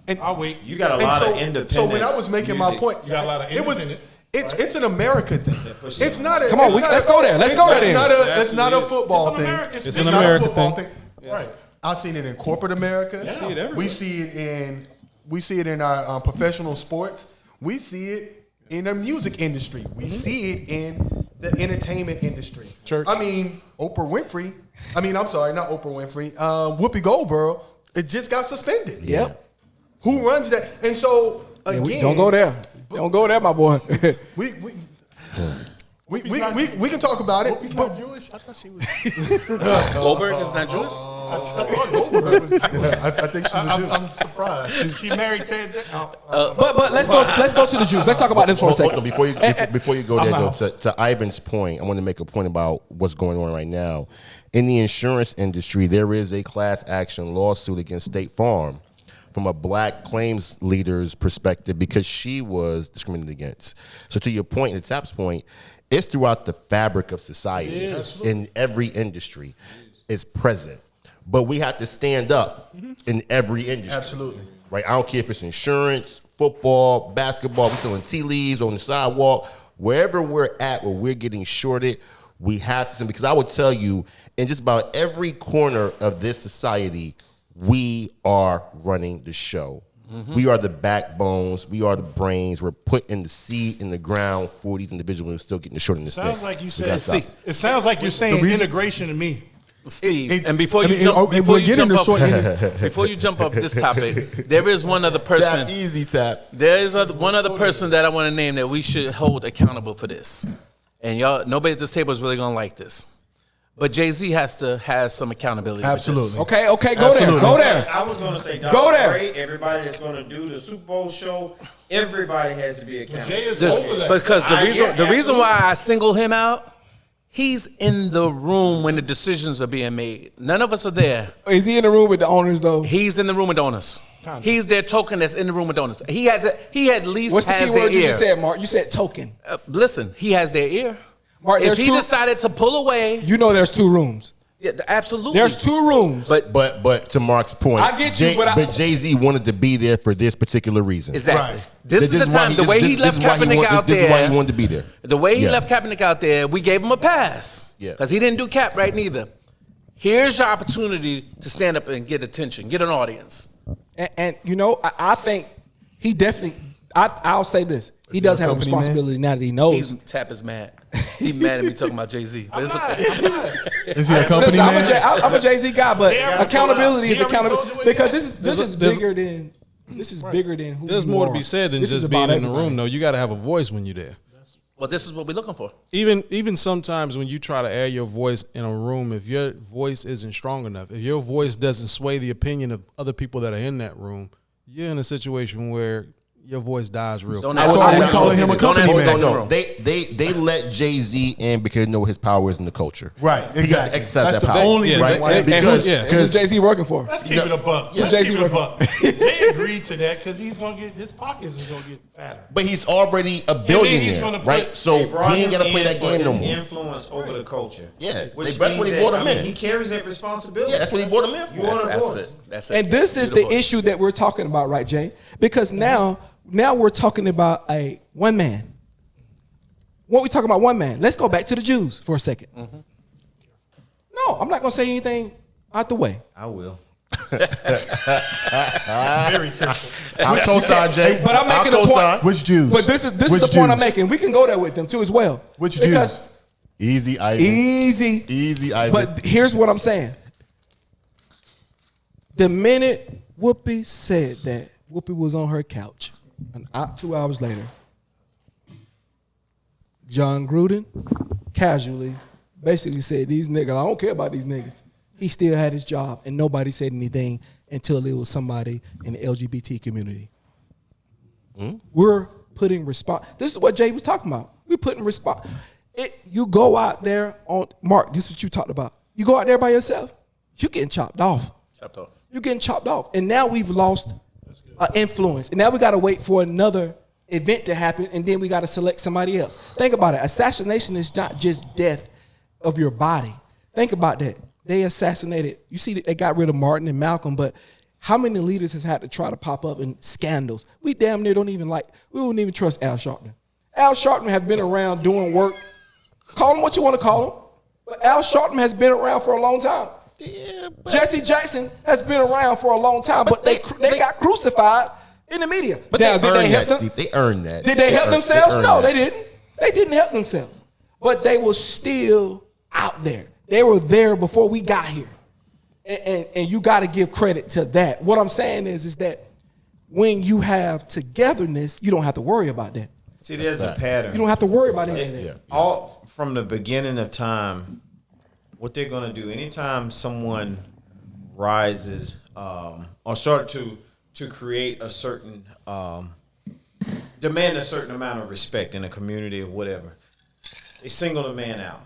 And I'll wait. You got a lot of independent. So when I was making my music, point, You got a lot of independent. It's an America thing. It's not a. Come on, it's not let's a- go there. Let's go there then. It's not a football It's an thing. America- It's an not a America football thing. Right. I've seen it in corporate America. See it everywhere. We see it in our professional sports. We see it in the music industry. We see it in the entertainment industry. Church. I mean, Oprah Winfrey. I'm sorry, not Oprah Winfrey. Whoopi Goldberg. It just got suspended. Yep. Who runs that? And so Yeah, again, don't go there. Don't go there, my boy. we can talk about it. He's not Jewish. I thought she was. Goldberg is not Jewish? I think she's a Jew. I'm surprised. She married Ted. But let's go to the Jews. Let's talk about this for a second. Before you go there, though, to Ivan's point, I want to make a point about what's going on right now. In the insurance industry, there is a class action lawsuit against State Farm from a black claims leader's perspective because she was discriminated against. So to your point, and Tap's point, it's throughout the fabric of society in every industry. It's present. But we have to stand up in every industry. Absolutely. Right? I don't care if it's insurance, football, basketball, we're selling tea leaves on the sidewalk. Wherever we're at where we're getting shorted, we have to, because I would tell you, in just about every corner of this society, we are running the show. We are the backbones. We are the brains. We're put in the seed in the ground for these individuals who are still getting the short end of the stick. Sounds like you So said. that's up. It sounds like you're saying reason- integration to me. Steve, and before you jump off this topic, there is one other person. Tap, easy tap. There is one other person that I want to name that we should hold accountable for this. And y'all, nobody at this table is really gonna like this. But Jay-Z has to have some accountability. Absolutely. Okay, go there. Go there. I was going to say, Go there. Ray, everybody that's going to do the Super Bowl show, everybody has to be accountable. Jay is over that. Because the Yeah, reason why I single him out, he's in the room when the decisions are being made. None of us are there. Is he in the room with the owners though? He's in the room with the owners. He's their token that's in the room with the owners. He at least What's the has key their word you ear. just said, Mark? You said token. Listen, he has their ear. Mark, If there's he two- decided to pull away, You know there's two rooms. yeah, absolutely. There's two rooms. But to Mark's point, I get you, but Jay-Z wanted to be there for this particular reason. Exactly. Right. This is the time. The way he left Kaepernick out This is why he there. wanted to be there. The way he Yeah. left Kaepernick out there, we gave him a pass. Yeah. Because he didn't do Cap right neither. Here's your opportunity to stand up and get attention, get an audience. And you know, I think he definitely. I'll say this: he does have a company man? responsibility now that he knows. Tap is mad. He mad at me talking about Jay-Z. But it's okay. Is he a company Listen, man? I'm a Jay-Z guy, but Jay already accountability is told you accountability what because he this is There's- bigger than who There's you more are. to be said than This is just about being in the everybody. room, though. You got to have a voice when you're there. Well, this is what we're looking for. Even sometimes when you try to air your voice in a room, if your voice isn't strong enough, if your voice doesn't sway the opinion of other people that are in that room, you're in a situation where your voice dies real quick. Don't ask So that are we in the calling room. him a Don't company ask man? that in the No, room. they let Jay-Z in because they know his power is in the culture. Right, He exactly. doesn't exercise That's that the power. only Yeah, reason why. right? and Because Who's Jay-Z working for? Let's keep it a buck. Yeah. Let's keep Jay-Z it a buck. Jay agreed to that because he's gonna get his pockets is gonna get fatter. but he's already a he's billionaire, gonna put- right? So They brought he ain't him got to play in that for game no his more. influence over the culture. Yeah, Which that's what means he brought him that, in. he carries that responsibility. Yeah, that's what he brought him in for. You are the That's voice. it. That's it. And this is the Beautiful. issue that we're talking about, right, Jay? Because now we're talking about a one man. When we talking about one man, let's go back to the Jews for a second. No, I'm not gonna say anything out the way. I will. Very careful. I'll co-sign Jay. But I'm making I'll a co-sign. point. Which Jews? But this is Which the point I'm Jews? making. We can go there with them too as well. Which Because Jews? Easy, Ivan. easy. Ivan. But here's what I'm saying. The minute Whoopi said that Whoopi was on her couch. 2 hours later, John Gruden casually basically said, these niggas, I don't care about these niggas. He still had his job, and nobody said anything until it was somebody in the LGBT community. We're putting response. This is what Jay was talking about. We're putting response. You go out there on, Mark, this is what you talked about. You go out there by yourself, you're getting chopped off. You're getting chopped off. And now we've lost influence. And now we got to wait for another event to happen, and then we got to select somebody else. Think about it. Assassination is not just death of your body. Think about that. They assassinated. You see, they got rid of Martin and Malcolm, but how many leaders has had to try to pop up in scandals? We damn near we wouldn't even trust Al Sharpton. Al Sharpton have been around doing work. Call him what you want to call him, but Al Sharpton has been around for a long time. Yeah, Jesse Jackson has been around for a long time, but they got crucified in the media. But now, they did they earned help that, them? Steve. They earned that. Did they help themselves? No, earned they that. didn't. They didn't help themselves. But they were still out there. They were there before we got here. And you got to give credit to that. What I'm saying is that when you have togetherness, you don't have to worry about that. See, there's a pattern. You don't have to worry about anything. Yeah. All from the beginning of time, what they're going to do, anytime someone rises or start to create a certain, demand a certain amount of respect in a community or whatever, they single a man out.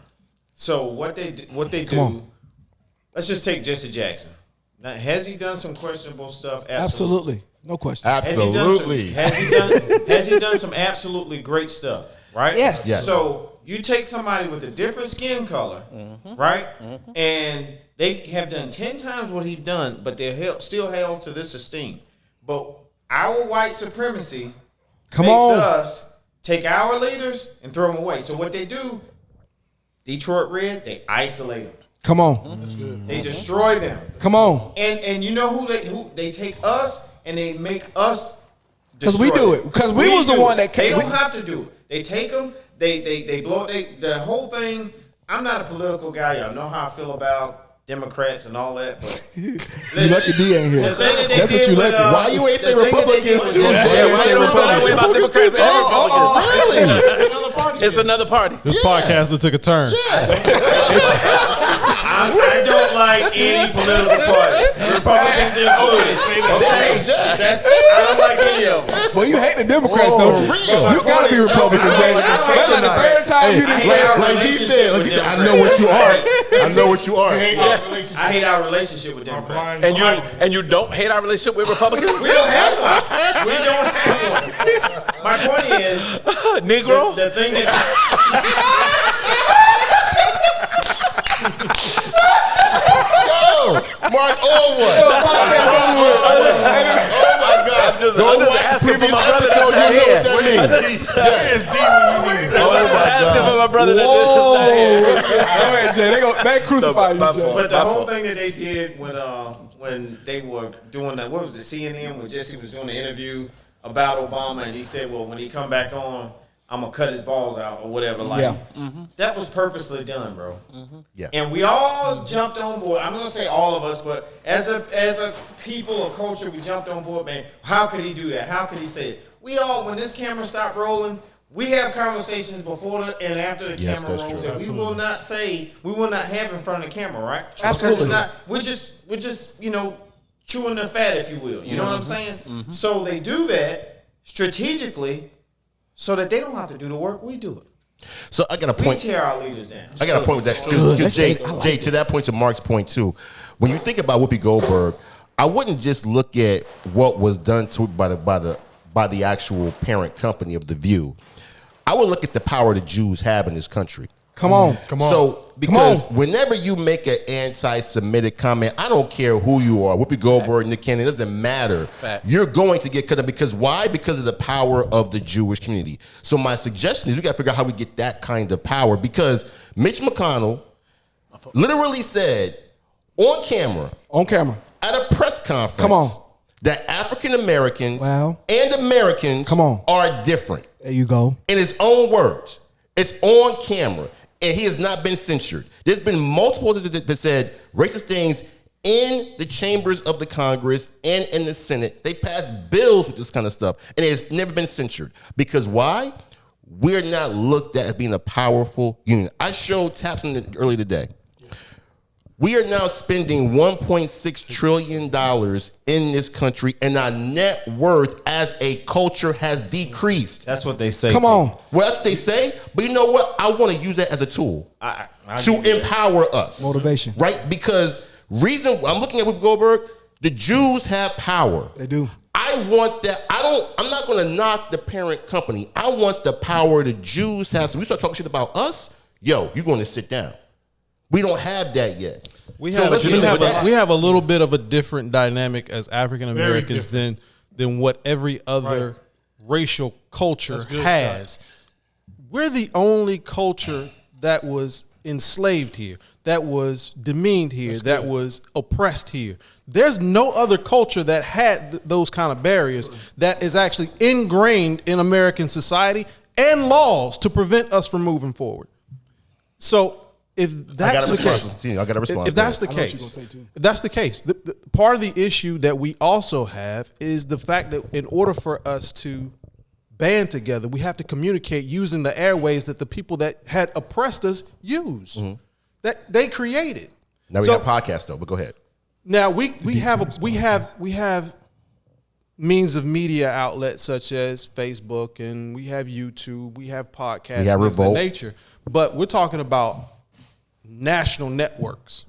So what they do, let's just take Jesse Jackson. Now, has he done some questionable stuff? Absolutely. No question. Absolutely. Has he done some absolutely great stuff? Right? Yes. Yes. So you take somebody with a different skin color, right? And they have done 10 times what he's done, but they're still held to this esteem. But our white supremacy makes us take our leaders and throw them away. So what they do, Detroit Red, they isolate them. Come on. That's good. They destroy them. Come on. And you know who they take us and they make us Because we do it. Because we was the do one it. that They came. don't have to do it. They take them. They blow it. The whole thing. I'm not a political guy. Y'all know how I feel about Democrats and all that. But You lucky D ain't here. the thing that they That's what did you with, lucky. Why you ain't the say thing that they Republicans did with- too? Why you don't feel that way about Democrats and Republicans? Really? Another party. It's another party. This podcast took a turn. I don't like any political party, Republicans included. I don't like any of them. Well, you hate the Democrats, Oh, don't you? real. You gotta be Republican, Jay. That's like the third time you didn't say it. Like he said, I know what you are. I know what you are. I hate our relationship with Democrats. And you don't hate our relationship with Republicans? We don't have one. We don't have one. My point is, Negro? the thing that Yo, Mark Orwood. Oh my God. I'm just asking for my brother that's not You know here. what that means. That is deep when you need it. Oh my Asking for God. my brother that's not here. Go ahead, Jay. They crucify you, my Jay. fault. But the whole thing that they did when they were doing that, what was it, CNN, when Jesse was doing the interview about Obama, and he said, well, when he come back on, I'm gonna cut his balls out or whatever. Like that was purposely done, bro. Yeah. And we all jumped on board. I'm gonna say all of us, but as a people, a culture, we jumped on board, man. How could he do that? How could he say it? We all, when this camera stopped rolling, we have conversations before and after the Yes, camera that's rolls true. that we will not say, we will not have in front of the camera, right? Absolutely. Because it's not, we're just, chewing the fat, if you will. You know what I'm saying? So they do that strategically so that they don't have to do the work, we do it. So I got a We point. tear our leaders down. I got a point with that. Because Jay, to that point, to Mark's point too, when you think about Whoopi Goldberg, I wouldn't just look at what was done to by the actual parent company of The View. I would look at the power the Jews have in this country. Come on. So, because whenever you make an anti-Semitic comment, I don't care who you are, Whoopi Goldberg, Nick Cannon, it doesn't matter. You're going to get cut up. Because why? Because of the power of the Jewish community. So my suggestion is we got to figure out how we get that kind of power. Because Mitch McConnell literally said on camera at a press conference Come on. that African Americans Wow. and Americans Come on. are different. There you go. In his own words. It's on camera. And he has not been censured. There's been multiple that said racist things in the chambers of the Congress and in the Senate. They pass bills with this kind of stuff, and it's never been censored. Because why? We're not looked at as being a powerful union. I showed Taps earlier today. We are now spending $1.6 trillion in this country, and our net worth as a culture has decreased. That's what they say. Come on. Well, that's what they say, but you know what? I want to use that as a tool to empower us. Motivation. Right? Because I'm looking at Whoopi Goldberg, the Jews have power. They do. I want that. I'm not going to knock the parent company. I want the power the Jews have. So we start talking shit about us, you're going to sit down. We don't have that yet. We have a little bit of a different dynamic as African Americans than what every other racial culture has. We're the only culture that was enslaved here, that was demeaned here, that was oppressed here. There's no other culture that had those kind of barriers that is actually ingrained in American society and laws to prevent us from moving forward. So if that's the case, I got to respond. if that's the case, the part of the issue that we also have is the fact that in order for us to band together, we have to communicate using the airways that the people that had oppressed us use, that they created. Now we have podcasts though, but go ahead. Now we have means of media outlets such as Facebook, and we have YouTube, we have podcasts, we have things of that Revolt. nature. But we're talking about national networks.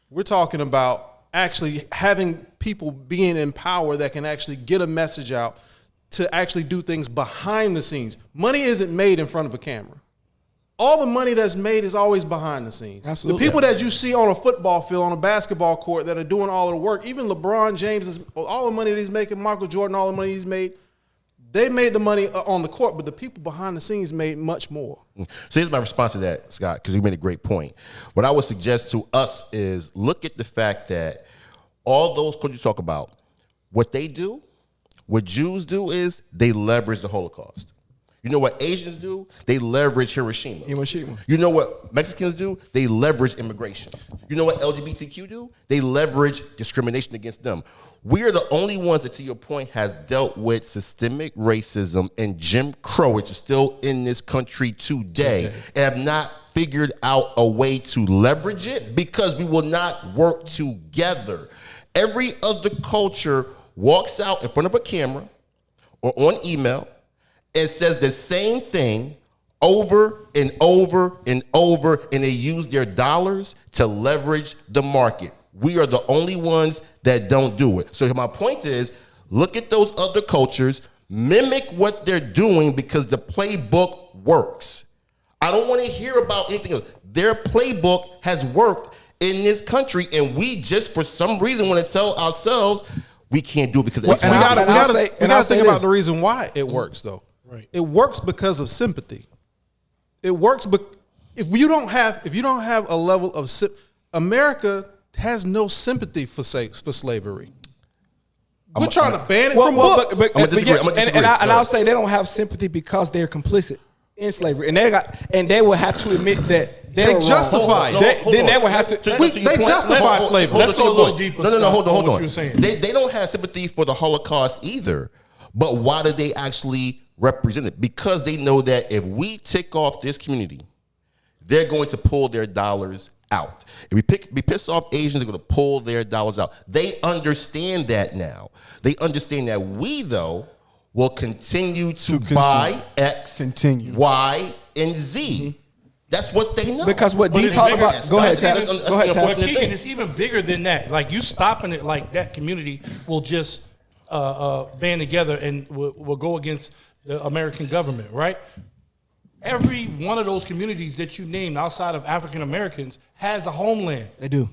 We're talking about actually having people being in power that can actually get a message out to actually do things behind the scenes. Money isn't made in front of a camera. All the money that's made is always behind the scenes. Absolutely. The people that you see on a football field, on a basketball court that are doing all of the work, even LeBron James, all the money that he's making, Michael Jordan, all the money he's made, they made the money on the court, but the people behind the scenes made much more. So here's my response to that, Scott, because you made a great point. What I would suggest to us is look at the fact that all those cultures you talk about, what they do, what Jews do is they leverage the Holocaust. You know what Asians do? They leverage Hiroshima. You know what Mexicans do? They leverage immigration. You know what LGBTQ do? They leverage discrimination against them. We are the only ones that, to your point, has dealt with systemic racism and Jim Crow, which is still in this country today, and have not figured out a way to leverage it because we will not work together. Every other culture walks out in front of a camera or on email and says the same thing over and over and over, and they use their dollars to leverage the market. We are the only ones that don't do it. So my point is, look at those other cultures, mimic what they're doing because the playbook works. I don't want to hear about anything else. Their playbook has worked in this country, and we just, for some reason, want to tell ourselves we can't do it because it's We got to think about the reason why it works, though. Right. It works because of sympathy. It works, but if you don't have a level of America has no sympathy for slavery. We're trying to ban it from books. I'm gonna disagree. And I'll say they don't have sympathy because they're complicit in slavery, and they will have to admit that they justify it. Then they will have to. They justify slavery. Let's go a little deeper. No, hold on. What you're saying. They don't have sympathy for the Holocaust either. But why do they actually represent it? Because they know that if we tick off this community, they're going to pull their dollars out. If we piss off Asians, they're going to pull their dollars out. They understand that now. They understand that we, though, will continue to buy X, Y, and Z. That's what they know. Because what D talk about. Go ahead, Tab. Go ahead, Tab. But Keegan, it's even bigger than that. Like, you stopping it, like that community will just band together and will go against the American government, right? Every one of those communities that you named outside of African Americans has a homeland. They do.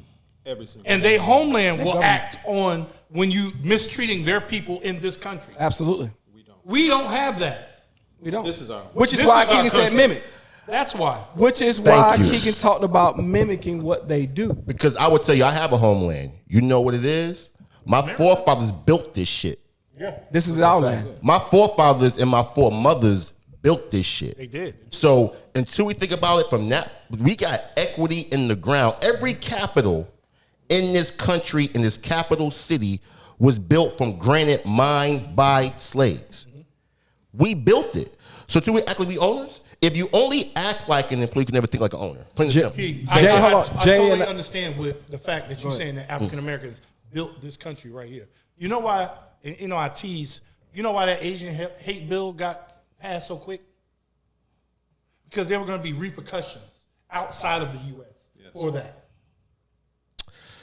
And their homeland will act on when you mistreating their people in this country. Absolutely. We don't have that. We don't. This is our. Which is This why is our Keegan said country. mimic. That's why. Which is why Thank you. Keegan talked about mimicking what they do. Because I would tell you, I have a homeland. You know what it is? My forefathers built this shit. Yeah. This is our land. My forefathers and my foremothers built this shit. They did. So until we think about it from that, we got equity in the ground. Every capital in this country, in this capital city, was built from granite mined by slaves. We built it. So do we act like we owners? If you only act like an employee, you can never think like an owner. Plain and simple. Jay, hold on. I Jay totally and understand with the fact that you're saying that African Americans built this country right here. You know why? You know, I tease. You know why that Asian hate bill got passed so quick? Because there were going to be repercussions outside of the U.S. for that.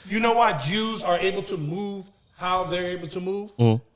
You know why Jews are able to move how they're able to move?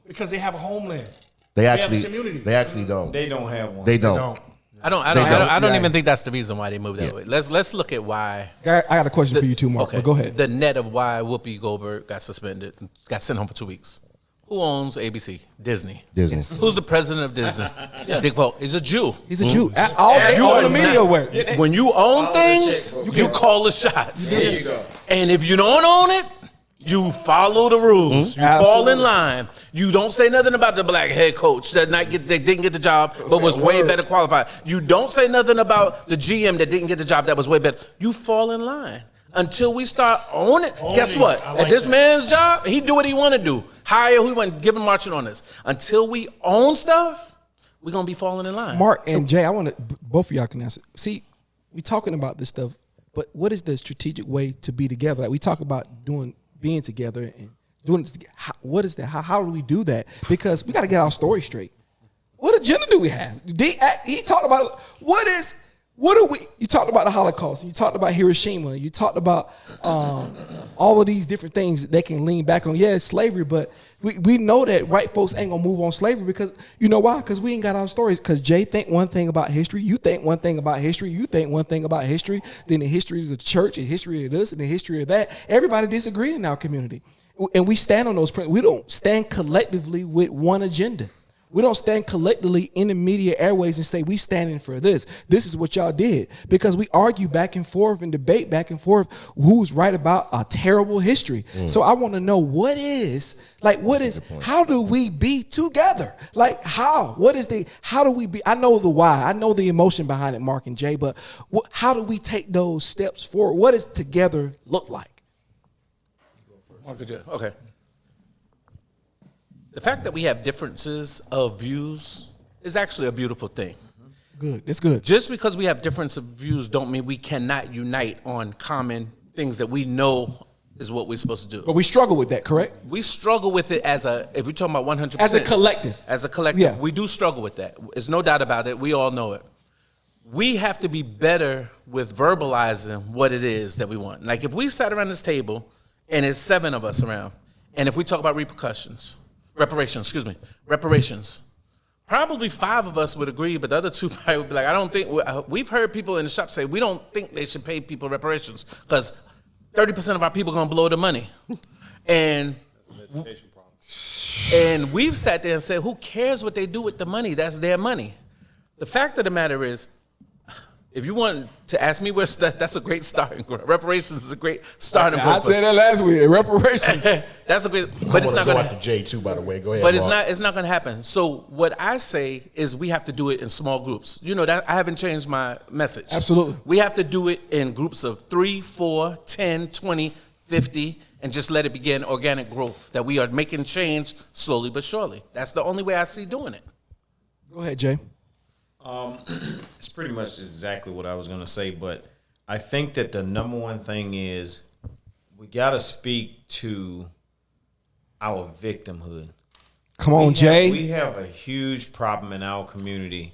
Because they have a homeland. They have a actually community. don't. They don't have one. They don't. I don't even think that's the reason why they moved that way. Let's look at why. I got a question for you too, Mark. Okay, But go ahead. The net of why Whoopi Goldberg got suspended, got sent home for 2 weeks. Who owns ABC? Disney. Who's the president of Disney? Dick Volk. He's a Jew. He's a Jew. All the media aware. When you own things, you call the shots. There you go. And if you don't own it, you follow the rules. You fall in line. You don't say nothing about the black head coach that didn't get the job but was way better qualified. You don't say nothing about the GM that didn't get the job that was way better. You fall in line. Until we start owning it, guess what? At this man's job, he do what he want to do. Hire who he want, give him marching orders. Until we own stuff, we're going to be falling in line. Mark and Jay, I want to, both of y'all can answer. See, we talking about this stuff, but what is the strategic way to be together? Like we talk about being together and doing it together. What is that? How do we do that? Because we got to get our story straight. What agenda do we have? He talked about what are we? You talked about the Holocaust. You talked about Hiroshima. You talked about all of these different things that they can lean back on. Yeah, it's slavery, but we know that white folks ain't gonna move on slavery because you know why? Because we ain't got our stories. Because Jay think one thing about history. You think one thing about history. You think one thing about history. Then the history of the church, the history of this, and the history of that. Everybody disagreed in our community, and we stand on those principles. We don't stand collectively with one agenda. We don't stand collectively in the media airways and say we standing for this. This is what y'all did. Because we argue back and forth and debate back and forth who's right about a terrible history. So I want to know how do we be together? Like how do we be? I know the why. I know the emotion behind it, Mark and Jay, but how do we take those steps forward? What does together look like? Okay. The fact that we have differences of views is actually a beautiful thing. Good. That's good. Just because we have difference of views don't mean we cannot unite on common things that we know is what we're supposed to do. But we struggle with that, correct? We struggle with it if we're talking about 100%. As a collective. Yeah. We do struggle with that. There's no doubt about it. We all know it. We have to be better with verbalizing what it is that we want. Like if we sat around this table and there's 7 of us around, and if we talk about reparations, probably 5 of us would agree, but the other 2 probably would be like, I don't think, we've heard people in the shop say, we don't think they should pay people reparations because 30% of our people are going to blow the money. And we've sat there and said, who cares what they do with the money? That's their money. The fact of the matter is, if you want to ask me where that's a great starting point. Reparations is a great starting point. I said that last week. Reparations. That's a great, but it's not going to happen. Jay too, by the way. Go ahead. But Mark. it's not going to happen. So what I say is we have to do it in small groups. You know that I haven't changed my message. Absolutely. We have to do it in groups of 3, 4, 10, 20, 50, and just let it begin organic growth. That we are making change slowly but surely. That's the only way I see doing it. Go ahead, Jay. It's pretty much exactly what I was going to say, but I think that the number one thing is we got to speak to our victimhood. Come on, Jay. We have a huge problem in our community.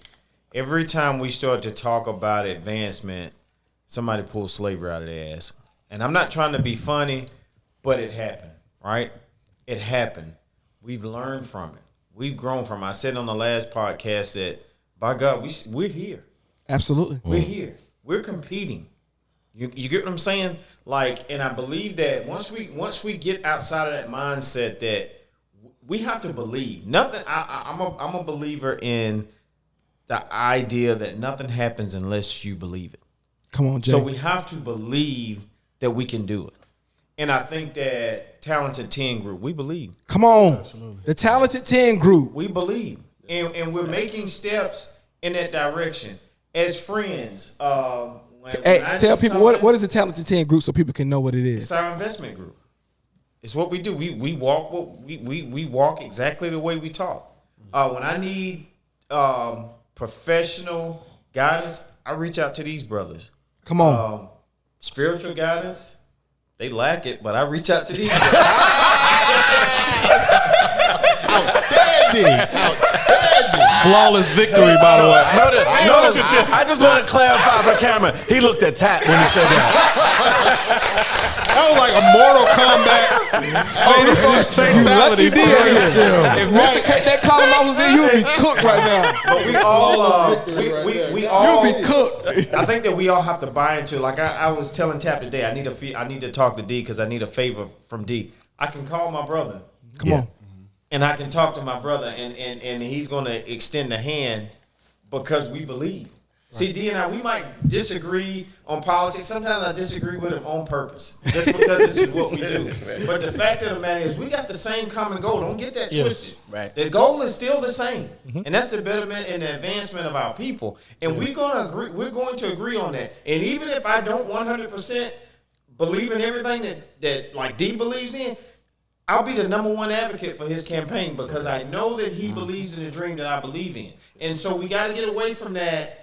Every time we start to talk about advancement, somebody pulls slavery out of their ass. And I'm not trying to be funny, but it happened, right? It happened. We've learned from it. We've grown from it. I said on the last podcast that, by God, we're here. Absolutely. We're here. We're competing. You get what I'm saying? Like, and I believe that once we get outside of that mindset that we have to believe. Nothing. I'm a believer in the idea that nothing happens unless you believe it. Come on, Jay. So we have to believe that we can do it. And I think that Talented 10 Group, we believe. Come on. Absolutely. The Talented 10 Group. We believe. And we're making steps in that direction as friends. Hey, tell people what is the Talented 10 Group so people can know what it is. It's our investment group. It's what we do. We walk we walk exactly the way we talk. When I need professional guidance, I reach out to these brothers. Come on. Spiritual guidance, they lack it, but I reach out to these brothers. Outstanding. Flawless victory, by the way. Notice, I just want to clarify for camera. He looked at Tap when he said that. That was like a Mortal Kombat fatality. If Mr. K, that column I was in, you would be cooked right now. But we all we all You'll be cooked. I think that we all have to buy into. Like I was telling Tap today, I need to talk to D because I need a favor from D. I can call my brother. Come on. And I can talk to my brother, and he's going to extend a hand because we believe. See, D and I, we might disagree on politics. Sometimes I disagree with him on purpose, just because this is what we do. But the fact of the matter is, we got the same common goal. Don't get that twisted. Right. The goal is still the same, and that's the betterment and the advancement of our people. And we're going to agree. We're going to agree on that. And even if I don't 100% believe in everything that like D believes in, I'll be the number one advocate for his campaign because I know that he believes in the dream that I believe in. And so we got to get away from that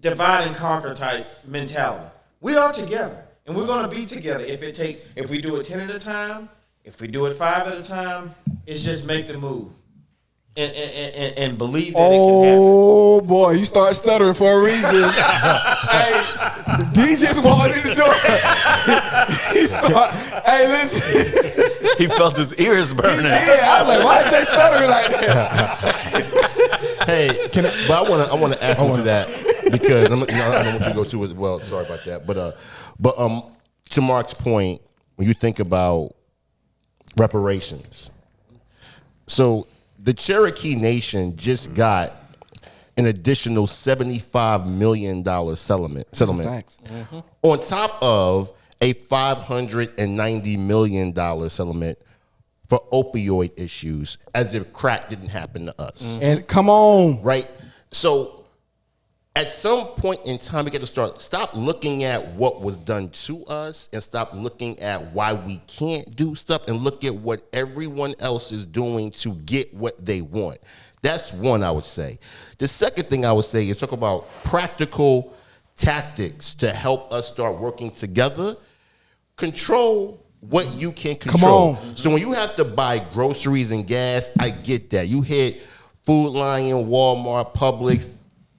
divide and conquer type mentality. We are together, and we're going to be together. If we do it 10 at a time, if we do it 5 at a time, it's just make the move and believe that it can happen. Oh boy, you start stuttering for a reason. Hey, D just walked in the door. Hey, listen. He felt his ears burning. Yeah, I was like, why Jay stuttering like that? Hey, but I want to ask him to that because I don't want you to go too as well. Sorry about that. But to Mark's point, when you think about reparations, so the Cherokee Nation just got an additional $75 million settlement Facts. on top of a $590 million settlement for opioid issues, as if crack didn't happen to us. And come on. Right? So at some point in time, we got to stop looking at what was done to us and stop looking at why we can't do stuff and look at what everyone else is doing to get what they want. That's one I would say. The second thing I would say is talk about practical tactics to help us start working together. Control what you can control. Come on. So when you have to buy groceries and gas, I get that. You hit Food Lion, Walmart, Publix,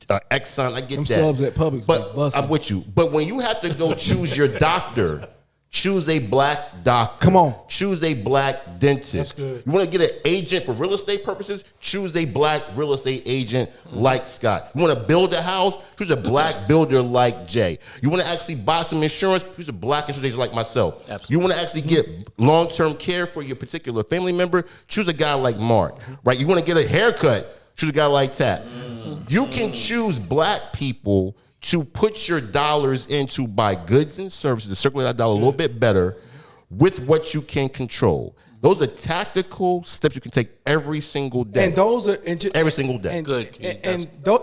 Exxon, I get Them that. subs at Publix But be bussin'. I'm with you. But when you have to go choose your doctor, choose a black doctor. Come on. Choose a black dentist. That's good. You want to get an agent for real estate purposes? Choose a black real estate agent like Scott. You want to build a house? Choose a black builder like Jay. You want to actually buy some insurance? Choose a black insurance agent like myself. Absolutely. You want to actually get long-term care for your particular family member? Choose a guy like Mark. Right? You want to get a haircut? Choose a guy like Tap. You can choose black people to put your dollars into buy goods and services to circulate that dollar a little bit better with what you can control. Those are tactical steps you can take every single day. And those are every single day. Good.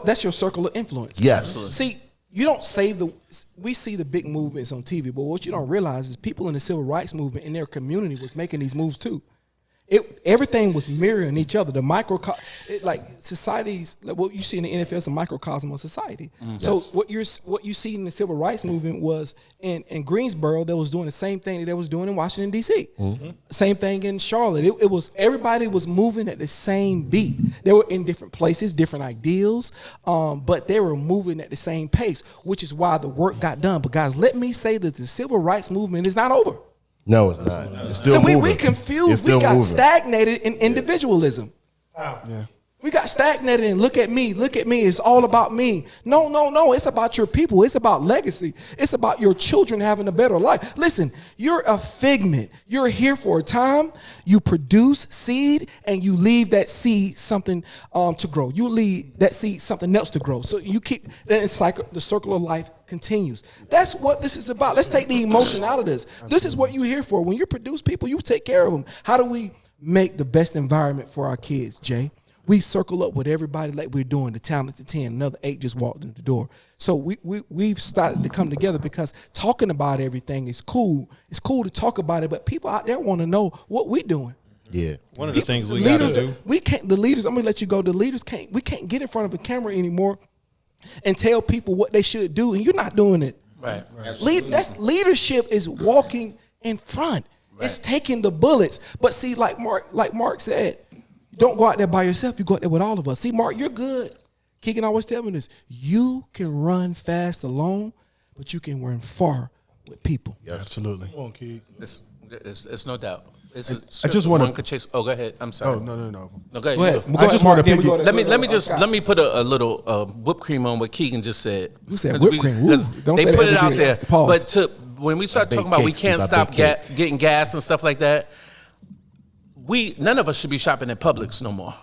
That's your circle of influence. Yes. See, you don't save we see the big movements on TV, but what you don't realize is people in the civil rights movement in their community was making these moves too. Everything was mirroring each other. The societies, like what you see in the NFL is a microcosm of society. So what you see in the civil rights movement was in Greensboro, they was doing the same thing that they was doing in Washington D.C. Same thing in Charlotte. It was everybody was moving at the same beat. They were in different places, different ideals, but they were moving at the same pace, which is why the work got done. But guys, let me say that the civil rights movement is not over. No, it's not. It's still So moving. we confused. It's still We got moving. stagnated in individualism. Yeah. We got stagnated in look at me. It's all about me. No. It's about your people. It's about legacy. It's about your children having a better life. Listen, you're a figment. You're here for a time. You produce seed and you leave that seed something to grow. You leave that seed something else to grow. So you keep that cycle. The circle of life continues. That's what this is about. Let's take the emotion out of this. This is what you're here for. When you produce people, you take care of them. How do we make the best environment for our kids, Jay? we circle up with everybody like we're doing the Talented 10. Another 8 just walked in the door. So we've started to come together because talking about everything is cool. It's cool to talk about it, but people out there want to know what we're doing. Yeah. One of the things we got to do. We can't. The leaders. I'm gonna let you go. The leaders can't. We can't get in front of a camera anymore and tell people what they should do, and you're not doing it. Right. That's leadership is walking in front. Right. It's taking the bullets. But see, like Mark said, you don't go out there by yourself. You go out there with all of us. See, Mark, you're good. Keegan always tells me this. You can run fast alone, but you can run far with people. Yeah, absolutely. Come on, Keith. It's no doubt. I just want to chase. Oh, go ahead. I'm sorry. Oh, no. No, go ahead. Go ahead. I just want to pick you. Let me put a little whipped cream on what Keegan just said. You said whipped cream. Ooh, don't they say put that it out again. there. Pause. But when we start talking about we can't stop getting gas and stuff like that, none of us should be shopping at Publix no more.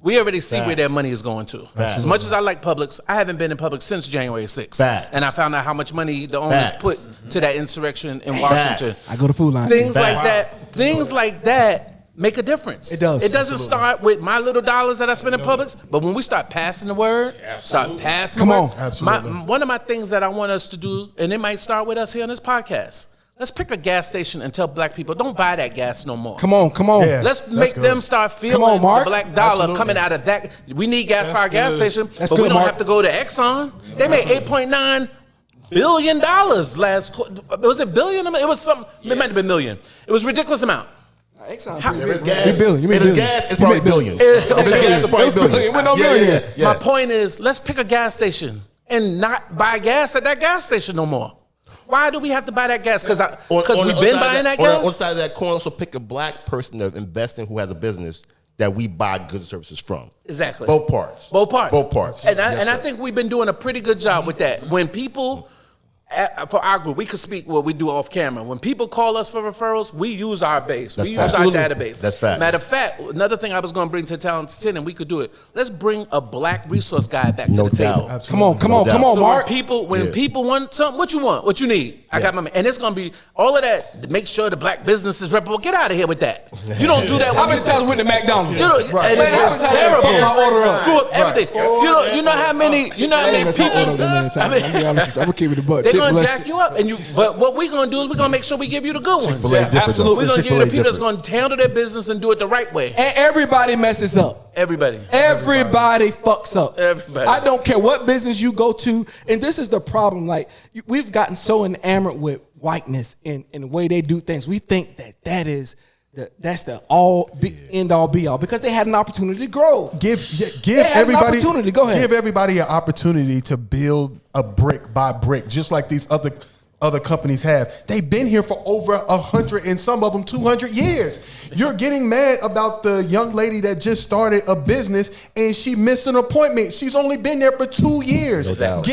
We already see where their money is going to. As much as I like Publix, I haven't been in Publix since January 6th. And I found out how much money the owners put to that insurrection in Washington. I go to Food Line. Things like that make a difference. It does. It doesn't start with my little dollars that I spend in Publix, but when we start passing the word, Absolutely. One of my things that I want us to do, and it might start with us here on this podcast, let's pick a gas station and tell black people, don't buy that gas no more. Come on. Yeah, Let's make them start feeling on, Mark. the black dollar Absolutely. coming out of that. We need gas for our gas station, That's but we good, don't Mark. have to go to Exxon. They made $8.9 billion last quarter. Was it billion? It was something. It might have been million. It was a ridiculous amount. Exxon. Billion. You mean billion. Gas, it's probably billions. If If it's gas, it's probably billions. With no million. My point is, let's pick a gas station and not buy gas at that gas station no more. Why do we have to buy that gas? Because we've been buying that gas? On the side of that coin, also pick a black person to invest in who has a business that we buy goods and services from. Exactly. Both parts. And I think we've been doing a pretty good job with that. When people, for our group, we could speak what we do off camera. When people call us for referrals, we use our base. We use our database. That's facts. Matter of fact, another thing I was going to bring to Talented 10, and we could do it. Let's bring a black resource guy back to the table. Come on, So Mark. when people want something, what you want, what you need, I got my man. And it's gonna be all of that to make sure the black business is reputable. Get out of here with that. You don't do that. How many times we went to McDonald's? You know, Right. and Man, how many it's times terrible. I fucked my order up? Screw up everything. You know how many people. I'm gonna keep it a buck. They're gonna jack you up, but what we're gonna do is we're gonna make sure we give you the good ones. Chick-fil-A different, absolutely. though. We're gonna give you the people that's Chick-fil-A gonna handle their business and do it the right way. And everybody messes up. Everybody. Everybody fucks up. Everybody. I don't care what business you go to. And this is the problem. Like, we've gotten so enamored with whiteness and the way they do things. We think that's the end all be all because they had an opportunity to grow. Give They had an everybody opportunity. Go ahead. Give everybody an opportunity to build a brick by brick, just like these other companies have. They've been here for over 100 and some of them 200 years. You're getting mad about the young lady that just started a business and she missed an appointment. She's only been there for 2 years. Exactly.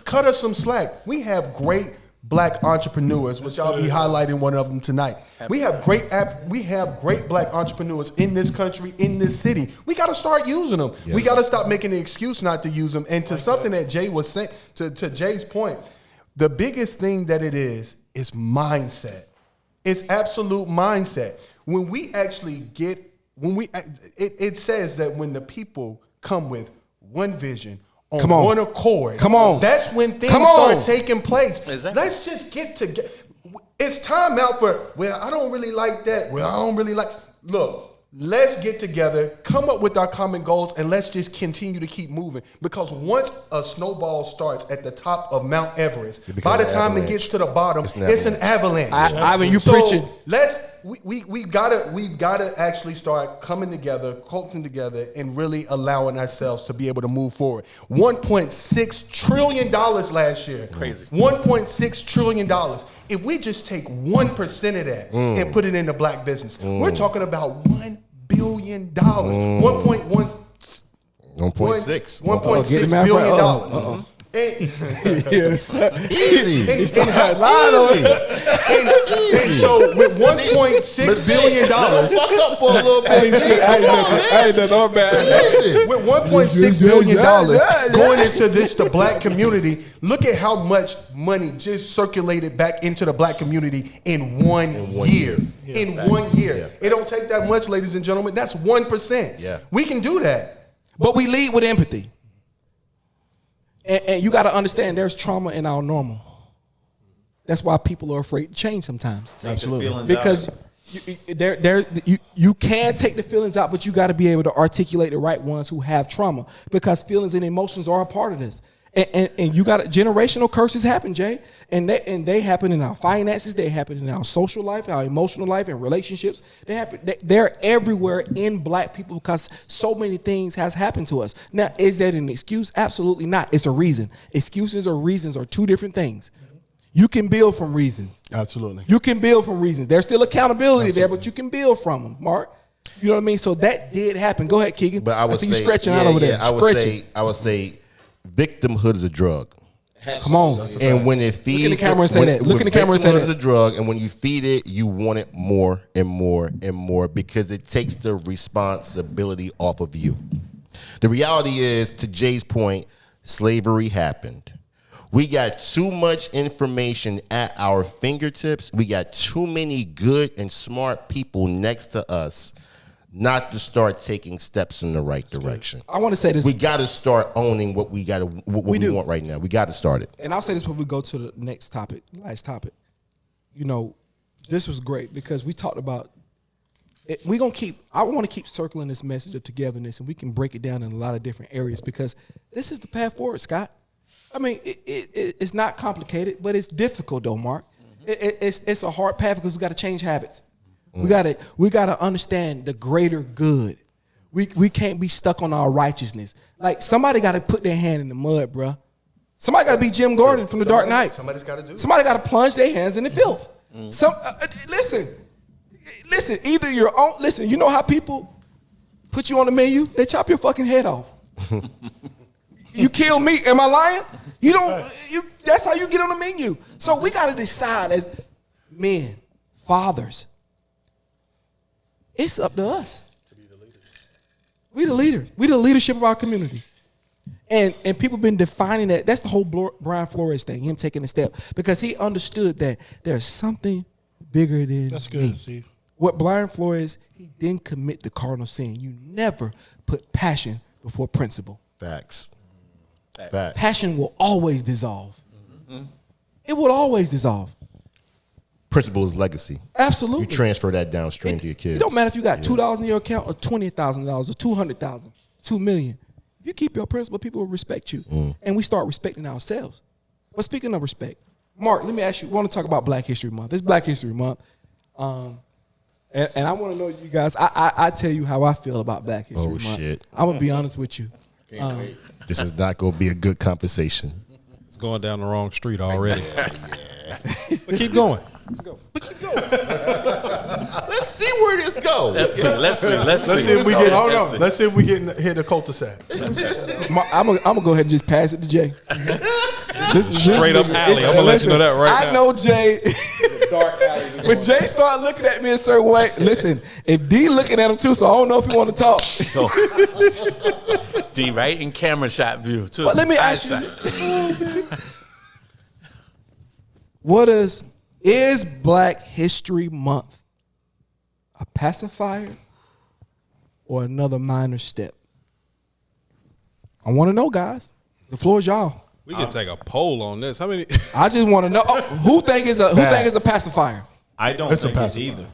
Cut her some slack. We have great black entrepreneurs, which I'll be highlighting one of them tonight. We have great black entrepreneurs in this country, in this city. We got to start using them. Yes. We got to stop making the excuse not to use them. And to something that Jay was saying, to Jay's point, the biggest thing that it is mindset. It's absolute mindset. When we actually it says that when the people come with one vision, on one accord, that's when things start taking place. Exactly. Let's just get together. It's time out for, I don't really like that. I don't really like. Look, let's get together, come up with our common goals, and let's just continue to keep moving. Because once a snowball starts at the top of Mount Everest, by the time it gets to the bottom, it's an avalanche. Ivan, you preaching. We've gotta actually start coming together, coping together, and really allowing ourselves to be able to move forward. $1.6 trillion last year. Crazy. $1.6 trillion. If we just take 1% of that and put it into black business, we're talking about $1 billion. 1.6 billion. Yes. Easy. And so with $1.6 billion, Fuck up for a little bit. I ain't done no bad. with $1.6 billion going into the black community, look at how much money just circulated back into the black community in one year. In 1 year. Yeah. It don't take that much, ladies and gentlemen. That's 1%. Yeah. We can do that. But we lead with empathy. And you got to understand there's trauma in our normal. That's why people are afraid to change sometimes. Absolutely. Because you can take the feelings out, but you got to be able to articulate the right ones who have trauma, because feelings and emotions are a part of this. And you got generational curses happen, Jay, and they happen in our finances, they happen in our social life, our emotional life, and relationships. They're everywhere in black people because so many things has happened to us. Now, is that an excuse? Absolutely not. It's a reason. Excuses or reasons are two different things. You can build from reasons. Absolutely. You can build from reasons. There's still accountability there, but you can build from them, Mark. You know what I mean? So that did happen. Go ahead, Keegan. But I would see say, you stretching out over there. I would say victimhood is a drug. Come on. And when it feeds, Look in the camera and say that. Look in the camera and say victimhood that. is a drug, and when you feed it, you want it more and more and more because it takes the responsibility off of you. The reality is, to Jay's point, slavery happened. We got too much information at our fingertips. We got too many good and smart people next to us not to start taking steps in the right direction. I want to say this. We got to start owning what we want right now. We got to start it. And I'll say this before we go to the next topic, last topic. You know, this was great because we talked about it. I want to keep circling this message of togetherness, and we can break it down in a lot of different areas because this is the path forward, Scott. I mean, it's not complicated, but it's difficult though, Mark. It's a hard path because we got to change habits. We got to understand the greater good. We can't be stuck on our righteousness. Like, somebody got to put their hand in the mud, bruh. Somebody got to be Jim Gordon from The Dark Knight. Somebody's got to do it. Somebody got to plunge their hands in the filth. Listen. Either you're on. Listen. You know how people put you on the menu? They chop your fucking head off. You kill me. Am I lying? You don't. That's how you get on the menu. So we got to decide as men, fathers. It's up to us. We the leader. We the leadership of our community. And people been defining that. That's the whole Brian Flores thing, him taking a step. Because he understood that there's something bigger than That's good, me. Steve. What Brian Flores, he didn't commit the cardinal sin. You never put passion before principle. Facts. Passion will always dissolve. Mm-hmm. It will always dissolve. Principle is legacy. Absolutely. You transfer that downstream to your kids. It don't matter if you got $2 in your account or $20,000 or $200,000, $2 million. If you keep your principle, people will respect you. And we start respecting ourselves. But speaking of respect, Mark, let me ask you, I want to talk about Black History Month. It's Black History Month. And I want to know, you guys, I tell you how I feel about Black History Month. Oh, shit. I'm going to be honest with you. This is not going to be a good conversation. It's going down the wrong street already. But keep going. Let's go. Let's see where this goes. Let's see if we get. Let's see if we get hit a cul-de-sac. I'm gonna go ahead and just pass it to Jay. Straight up alley. I'm gonna let you know that right now. I know Jay. Dark alley. When Jay started looking at me a certain way, listen. If D looking at him too, so I don't know if he want to talk. D right in camera shot view too. But let me ask you: is Black History Month a pacifier or another minor step? I want to know, guys. The floor is y'all. We can take a poll on this. How many? I just want to know who think is a pacifier. I don't think it's either.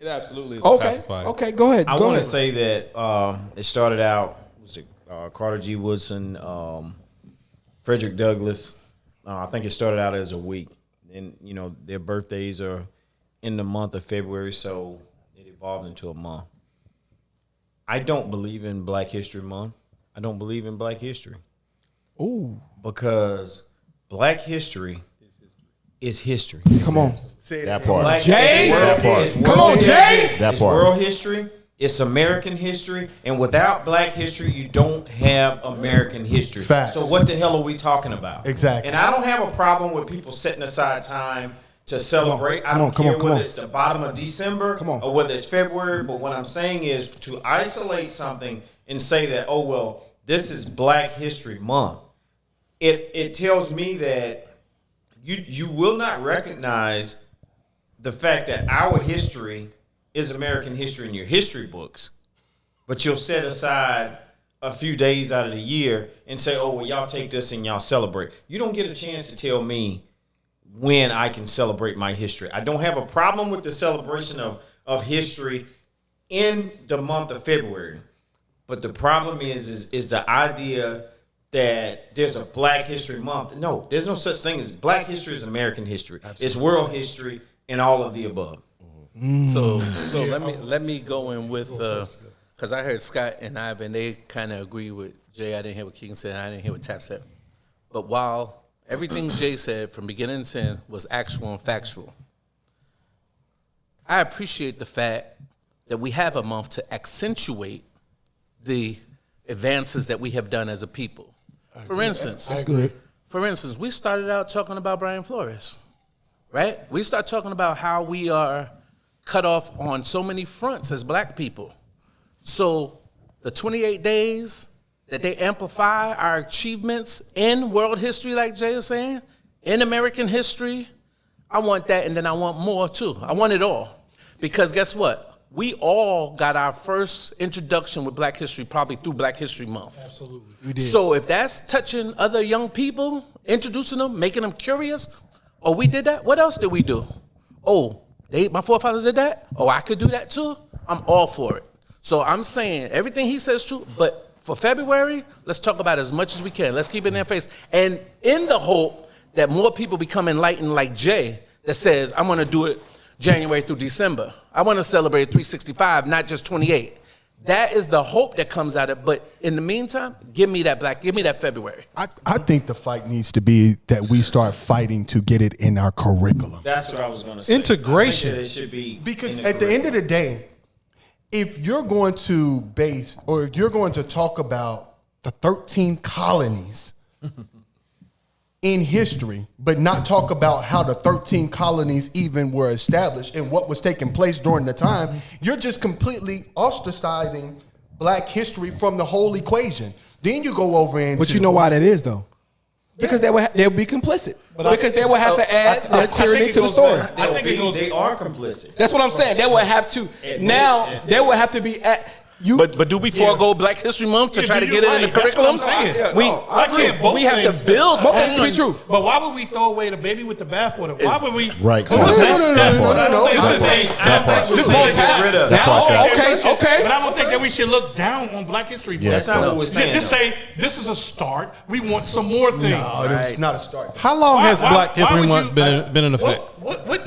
It absolutely is a pacifier. Okay, go ahead. I want to say that it started out, Carter G. Woodson, Frederick Douglass. I think it started out as a week. And, their birthdays are in the month of February, so it evolved into a month. I don't believe in Black History Month. I don't believe in Black history. Ooh. Because Black history is history. Come on. That part. Jay? That part. Come on, Jay. That It's part. world history. It's American history, and without Black history, you don't have American history. Facts. So what the hell are we talking about? Exactly. And I don't have a problem with people setting aside time to celebrate. I don't care whether it's the bottom of December or whether it's February. But what I'm saying is to isolate something and say that, oh, well, this is Black History Month. It tells me that you will not recognize the fact that our history is American history in your history books, but you'll set aside a few days out of the year and say, oh, well, y'all take this and y'all celebrate. You don't get a chance to tell me when I can celebrate my history. I don't have a problem with the celebration of history in the month of February, but the problem is the idea that there's a Black History Month. No, there's no such thing as Black history is American history. Absolutely. It's world history and all of the above. So let me go in with because I heard Scott and Ivan, they kind of agree with Jay. I didn't hear what Keegan said. I didn't hear what Tap said. But while everything Jay said from beginning to end was actual and factual, I appreciate the fact that we have a month to accentuate the advances that we have done as a people. For instance, That's good. For instance, we started out talking about Brian Flores, right? We start talking about how we are cut off on so many fronts as Black people. So the 28 days that they amplify our achievements in world history, like Jay was saying, in American history, I want that, and then I want more too. I want it all. Because guess what? We all got our first introduction with Black history probably through Black History Month. Absolutely. We did. So if that's touching other young people, introducing them, making them curious, oh, we did that? What else did we do? Oh, my forefathers did that? Oh, I could do that too? I'm all for it. So I'm saying everything he says is true, but for February, let's talk about it as much as we can. Let's keep it in their face. And in the hope that more people become enlightened like Jay that says, I'm going to do it January through December. I want to celebrate 365, not just 28. That is the hope that comes out of it. But in the meantime, give me that February. I think the fight needs to be that we start fighting to get it in our curriculum. That's what I was going to say. Integration. I think that it should be Because in at the end of the day, if you're going to base or if you're going to talk about the 13 colonies in history, but not talk about how the 13 colonies even were established and what was taking place during the time, you're just completely ostracizing Black history from the whole equation. Then you go over into... But you know why that is, though? Because they'll be complicit. Because they will have to add their tyranny to the story. I think they are complicit. That's what I'm saying. They will have to. Now, they will have to be at... But do we forego Black History Month to try to get it in the curriculum? We have to build. Both things be true. But why would we throw away the baby with the bathwater? Why would we? Right. No. Okay. But I don't think that we should look down on Black History. Yeah, That's not what we're saying. Just say this is a start. We want some more things. No, it's not a start. How long has Black why History would Month you- been in effect? What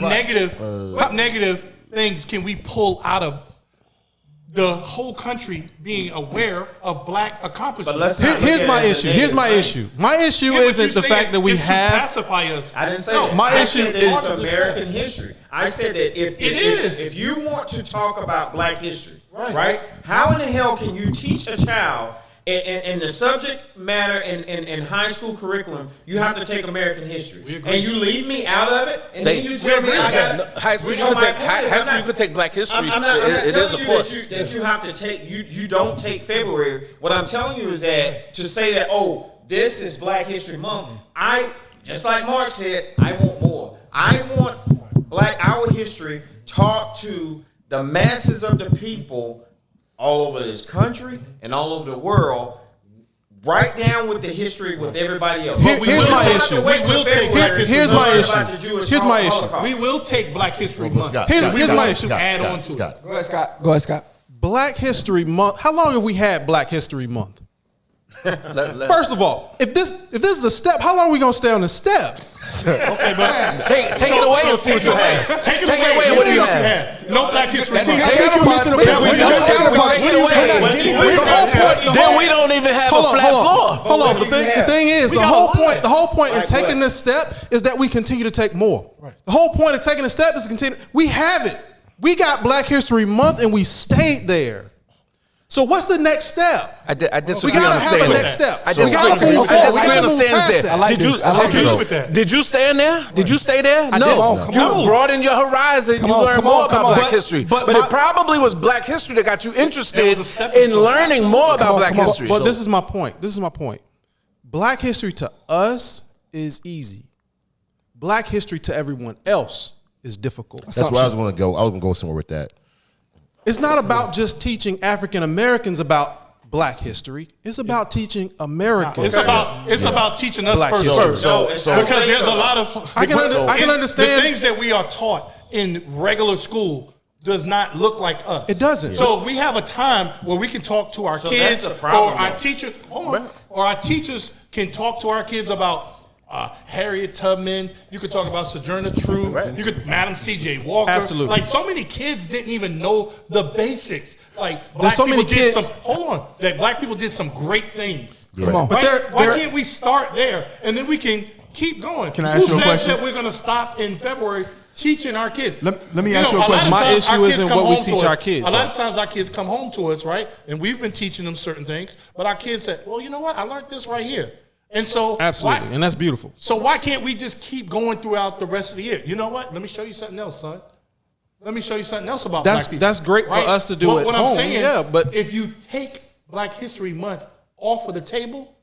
negative things can we pull out of the whole country being aware of Black accomplishments? Here's my issue. My issue isn't the fact that we have. Pacify us. I didn't say No, that. My I issue said that is- it's American history. I said that if you want to talk about Black history, right? How in the hell can you teach a child in the subject matter in high school curriculum, you have to take American history, and you leave me out of it, and then you tell me I got high school. You could take Black History. I'm not It is a telling you course. that you have to take. You don't take February. What I'm telling you is that to say that this is Black History Month. I just like Mark said, I want more. I want our history taught to the masses of the people all over this country and all over the world, right down with the history with everybody else. Here's my issue. We will take Black History Month. Here's my issue. Add on to it. Go ahead, Scott. Black History Month. How long have we had Black History Month? First of all, if this is a step, how long are we gonna stay on the step? Okay, but Take it away and see what you have. Take it away and what do you have? No Black History Month. Then we don't even have a flat floor. Hold on. The thing is, the whole point in taking this step is that we continue to take more. The whole point of taking a step is to continue. We have it. We got Black History Month and we stayed there. So what's the next step? I disagree. We gotta on the have a statement. next step. I So we disagree. gotta move forward. We I disagree gotta on the move stands past there. that. I like Did you? this. I like Agree this. with that. Did you stay in there? Did you stay there? I No. did. Come You on. broadened your horizon. You learned come more on, about come on. Black But- history. but But my- it probably was Black history that got you interested It was a stepping in stone. learning more about Black come on. history. But this is my point. This is my point. Black history to us is easy. Black history to everyone else is difficult. That's where I was going to go. I was going to go somewhere with that. It's not about just teaching African Americans about Black history. It's about teaching Americans. It's about teaching us Black first. history. Because there's a lot of I can understand the things that we are taught in regular school does not look like us. It doesn't. So we have a time where we can talk to our So kids that's the problem, or our though. teachers. Hold on. Or our teachers can talk to our kids about Harriet Tubman. You could talk about Sojourner Truth. You could Madam C.J. Walker. Absolutely. Like so many kids didn't even know the basics. Like black so people many did kids- some. Hold on. That black people did some great things. Come on. But Right? Why they're- can't we start there and then we can keep going? Can I ask Who you a says question? that we're going to stop in February teaching our kids? Let me ask you a lot of question. My times issue our kids isn't come what we home to teach us. our kids, A lot though. of times our kids come home to us, right? And we've been teaching them certain things, but our kids say, well, you know what? I learned this right here. And so Absolutely. why- And that's beautiful. so why can't we just keep going throughout the rest of the year? You know what? Let me show you something else, son. Let me show you something else about That's- black people. that's great for us to do But at what home, I'm saying, yeah, but- if you take Black History Month off of the table,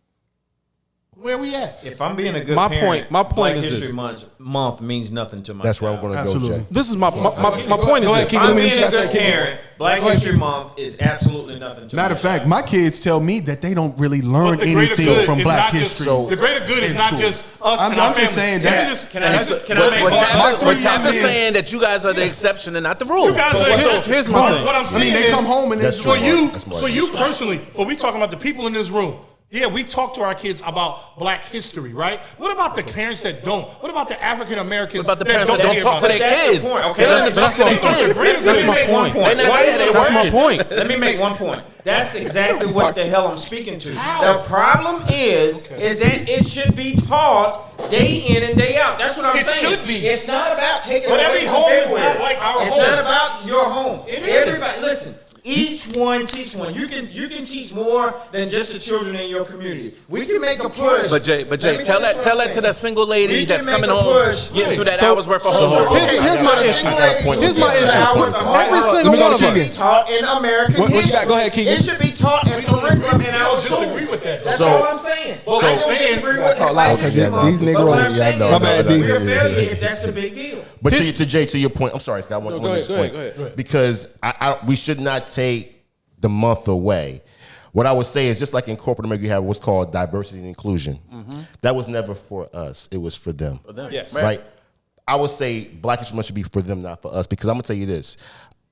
where we at? If I'm being a good My parent, point- my point Black is History this. month means nothing to my That's where I'm child. going to go, Absolutely. Jay. This is my point is Go ahead, this. Keith. If I'm Let me being a just good say- parent, Black History Month is absolutely nothing to Matter my of fact, child. my kids tell me that they don't really learn But the greater anything good from is Black not just- history. the greater good is in not school. just us I'm and our just family. saying Can I that. just- Can I just- can I make What one? Tap- What three Tap young is men- saying that you guys are the exception and not the rule. You guys But are what's- here. here's my thing. What I'm I saying mean, they is, come home and That's they true. for you, That's more for you true. personally, for we talking about the people in this room. Yeah, we talk to our kids about Black history, right? What about the parents that don't? What about the African Americans? What about the parents that don't hear talk to about their it? That's the kids? point, okay? They don't That's talk to their my point. kids. Let That's me my make one point. They're not Why there, you they That's my working. point. Let me make one point. That's exactly what the hell I'm speaking to. The problem is that it should be taught day in and day out. That's what I'm It saying. should be. It's not about taking But away every from home is February. not like our It's home. not about your home. It is. Everybody, listen. Each one teach one. You can teach more than just the children in your community. We can make a push. But Jay, Let me tell finish what that I'm to saying. that single lady We that's can coming make a home, push. getting through that So- hour's worth of So, homework. Here's my issue. Here's my issue. Every single me go one to of Keegan. us. It should be taught in American What you history. got? Go ahead, Keegan. It should be taught as curriculum in our don't schools. disagree with that. That's So- all I'm saying. Well, I I'm don't saying- disagree with Talk it. loud, Like because this these month. Negroes- But what I'm yeah, saying I is know, bad, I know. we're a failure if that's the big deal. But to Jay, to your point, I'm sorry, Scott. I want go to ahead, this point. go ahead. Because we should not take the month away. What I would say is just like in corporate America, you have what's called diversity and inclusion. That was never for us; it was for them. Yes. Right. I would say Black History Month should be for them, not for us. Because I'm gonna tell you this: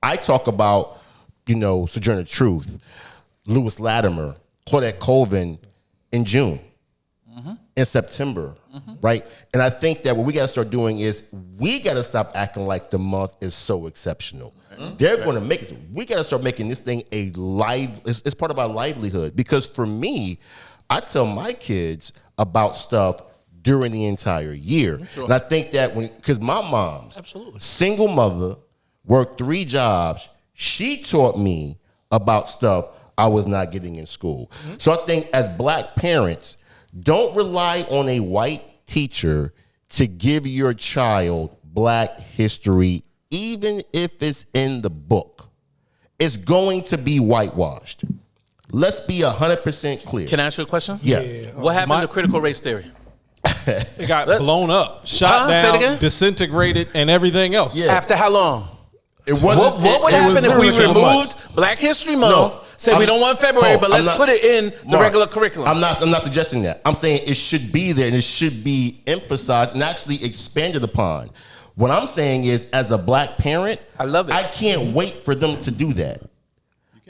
I talk about, Sojourner Truth, Lewis Latimer, Claudette Colvin in June, in September, right? And I think that what we got to start doing is we got to stop acting like the month is so exceptional. They're going to make it. We got to start making this thing a live. It's part of our livelihood. Because for me, I tell my kids about stuff during the entire year, and I think that because my mom's single mother, worked 3 jobs, she taught me about stuff I was not getting in school. So I think as Black parents, don't rely on a white teacher to give your child Black history, even if it's in the book. It's going to be whitewashed. Let's be 100% clear. Can I ask you a question? Yeah. What happened to critical race theory? It got blown up, shot Say it down, again? disintegrated, and everything else. Yeah. After how long? It wasn't. What would it was happen if we literally a couple removed months. Black History Month? No, Say we I'm- don't want February, but I'm let's not- put it in the Mark, regular curriculum. I'm not suggesting that. I'm saying it should be there and it should be emphasized and actually expanded upon. What I'm saying is, as a Black parent, I love it. I can't wait for them to do that.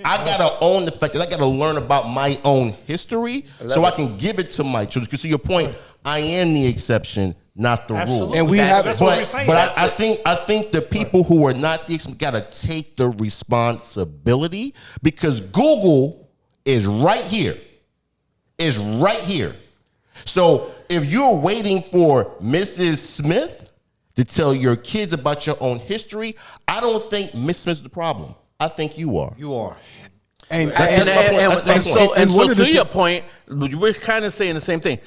I gotta own the fact that I gotta learn about my own history so I can give it to my children. Because to your point, I am the exception, not the rule. Absolutely. And we That's have That's what we're But, saying. but I think the people who are not the exception gotta take the responsibility, because Google is right here. Is right here. So if you're waiting for Mrs. Smith to tell your kids about your own history, I don't think Miss Smith's the problem. I think you are. You are. And So to your point, we're kind of saying the same thing.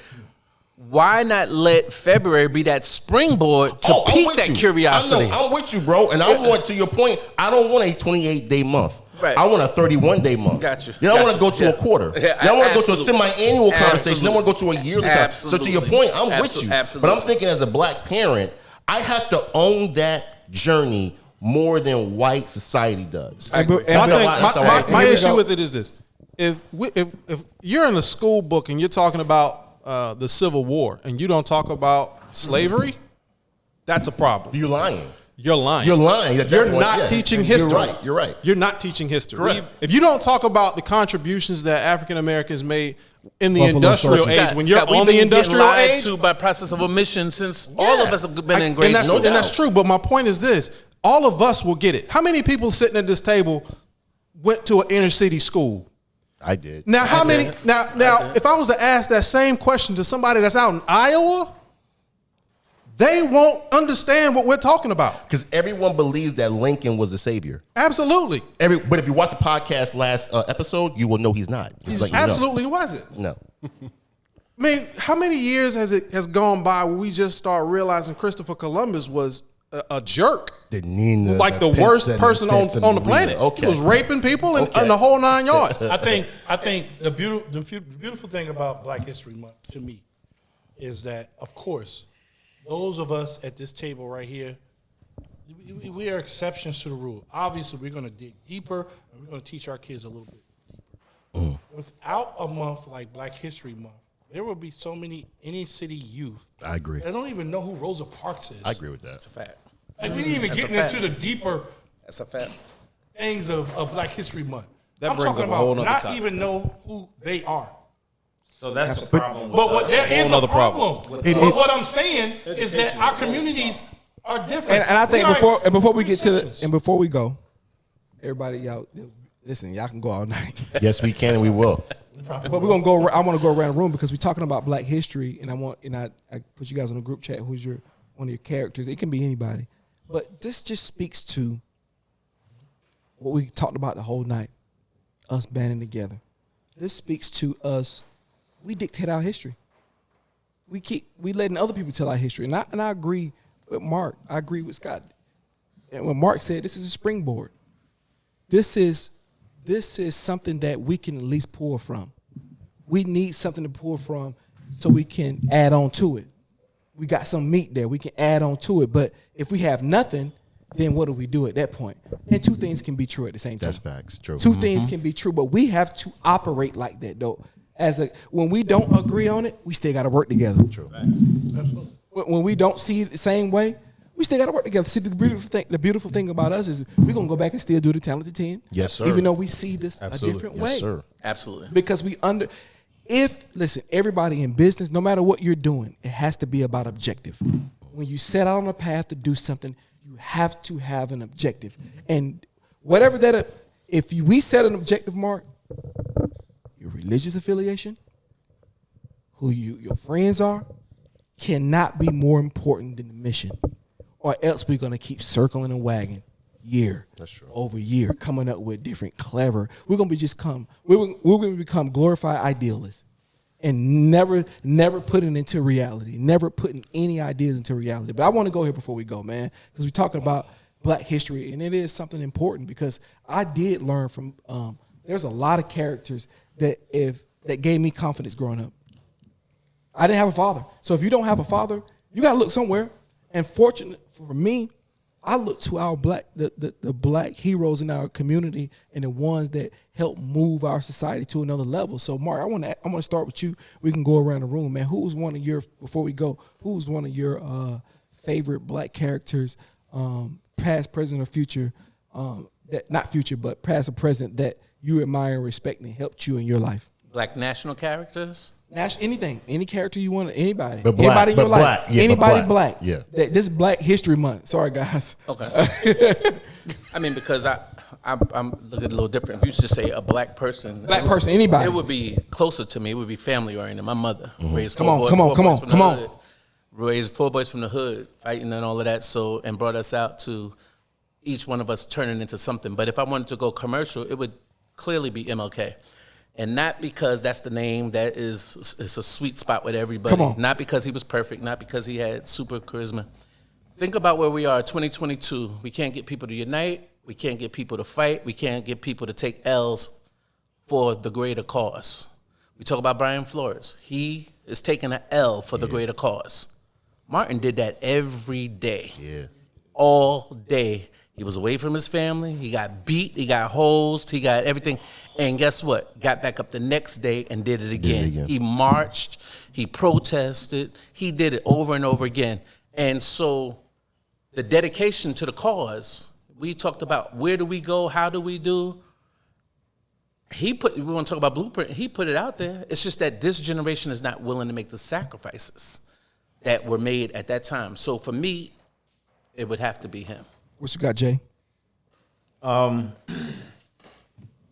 Why not let February be that springboard to pique that curiosity? I'm with you, bro. And I want, to your point, I don't want a 28-day month. Right. I want a 31-day month. Got you. You don't want to go to a quarter. You don't want to go to a semi-annual conversation. You don't want to go to a yearly conversation. So to your point, I'm with you. Absolutely. But I'm thinking as a black parent, I have to own that journey more than white society does. My issue with it is this: if you're in a school book and you're talking about the Civil War and you don't talk about slavery, that's a problem. You're lying. You're lying. You're lying. You're not teaching history. You're right. You're not teaching history. Correct. If you don't talk about the contributions that African Americans made in the Buffalo industrial Soldier. age, when you're on the industrial age, to by process of omission since all of us have been in grade and school. that's true. But my point is this: all of us will get it. How many people sitting at this table went to an inner city school? I did. Now, how many? Now, if I was to ask that same question to somebody that's out in Iowa, they won't understand what we're talking about. Because everyone believes that Lincoln was the savior. Absolutely. But if you watch the podcast last episode, you will know he's not. Just let you know. Absolutely wasn't. No. I mean, how many years has gone by where we just start realizing Christopher Columbus was a jerk? Like the worst person on the planet. Okay. He was raping people and the whole 9 yards. I think the beautiful thing about Black History Month to me is that, of course, those of us at this table right here, we are exceptions to the rule. Obviously, we're going to dig deeper and we're going to teach our kids a little bit deeper. Without a month like Black History Month, there will be so many inner city youth. I agree. They don't even know who Rosa Parks is. I agree with that. That's a fact. Like, we didn't even get into the deeper That's a fact. things of Black History Month. That I'm brings talking up a whole about nother not topic. even know who they are. So that's the problem. But what there is a nother problem. problem. But what I'm saying is that our communities are different. And I think We are before we get to exceptions. before we go, everybody, y'all listen. Y'all can go all night. Yes, we can and we will. But we're gonna go. I want to go around the room because we're talking about Black history, and I put you guys in a group chat. Who's one of your characters? It can be anybody, but this just speaks to what we talked about the whole night. Us banding together. This speaks to us. We dictate our history. We letting other people tell our history, and I agree with Mark. I agree with Scott. And when Mark said this is a springboard, this is something that we can at least pull from. We need something to pull from so we can add on to it. We got some meat there. We can add on to it. But if we have nothing, then what do we do at that point? And two things can be true at the same time. That's facts. True. Two things can be true, but we have to operate like that, though. When we don't agree on it, we still got to work together. True. When we don't see it the same way, we still got to work together. See, the beautiful thing about us is we're going to go back and still do the Talented 10. Yes, sir. Even though we see this a different way. Yes, sir. Absolutely. Because listen, everybody in business, no matter what you're doing, it has to be about objective. When you set out on a path to do something, you have to have an objective. And whatever that, we set an objective, Mark, your religious affiliation, who your friends are, cannot be more important than the mission. Or else we're going to keep circling and wagging year over year, coming up with different clever. We're going to become glorified idealists and never putting into reality, never putting any ideas into reality. But I want to go here before we go, man, because we're talking about Black history, and it is something important because I did learn from there's a lot of characters that gave me confidence growing up. I didn't have a father. So if you don't have a father, you got to look somewhere. And fortunate for me, I look to our the black heroes in our community and the ones that help move our society to another level. So, Mark, I want to start with you. We can go around the room, man. Who's one of your favorite black characters, past, present, or future? That not future, but past or present that you admire and respect and helped you in your life. Black national characters. Anything, any character you want, anybody, But black, anybody in your life, yeah, anybody black. Yeah. This is Black History Month. Sorry, guys. Okay. I mean, because I'm looking a little different. If you just say a black person, anybody, it would be closer to me. It would be family oriented. My mother raised Come on. raised 4 boys from the hood, fighting and all of that, so, and brought us out to each one of us turning into something. But if I wanted to go commercial, it would clearly be MLK. And not because that's the name that it's a sweet spot with everybody. Come on. Not because he was perfect, not because he had super charisma. Think about where we are, 2022. We can't get people to unite. We can't get people to fight. We can't get people to take L's for the greater cause. We talk about Brian Flores. He is taking an L for the greater cause. Martin did that every day. Yeah. All day. He was away from his family. He got beat. He got hosed. He got everything. And guess what? Got back up the next day and did it again. He marched. He protested. He did it over and over again. And so the dedication to the cause, we talked about where do we go? How do we do? We want to talk about blueprint. He put it out there. It's just that this generation is not willing to make the sacrifices that were made at that time. So for me, it would have to be him. What you got, Jay?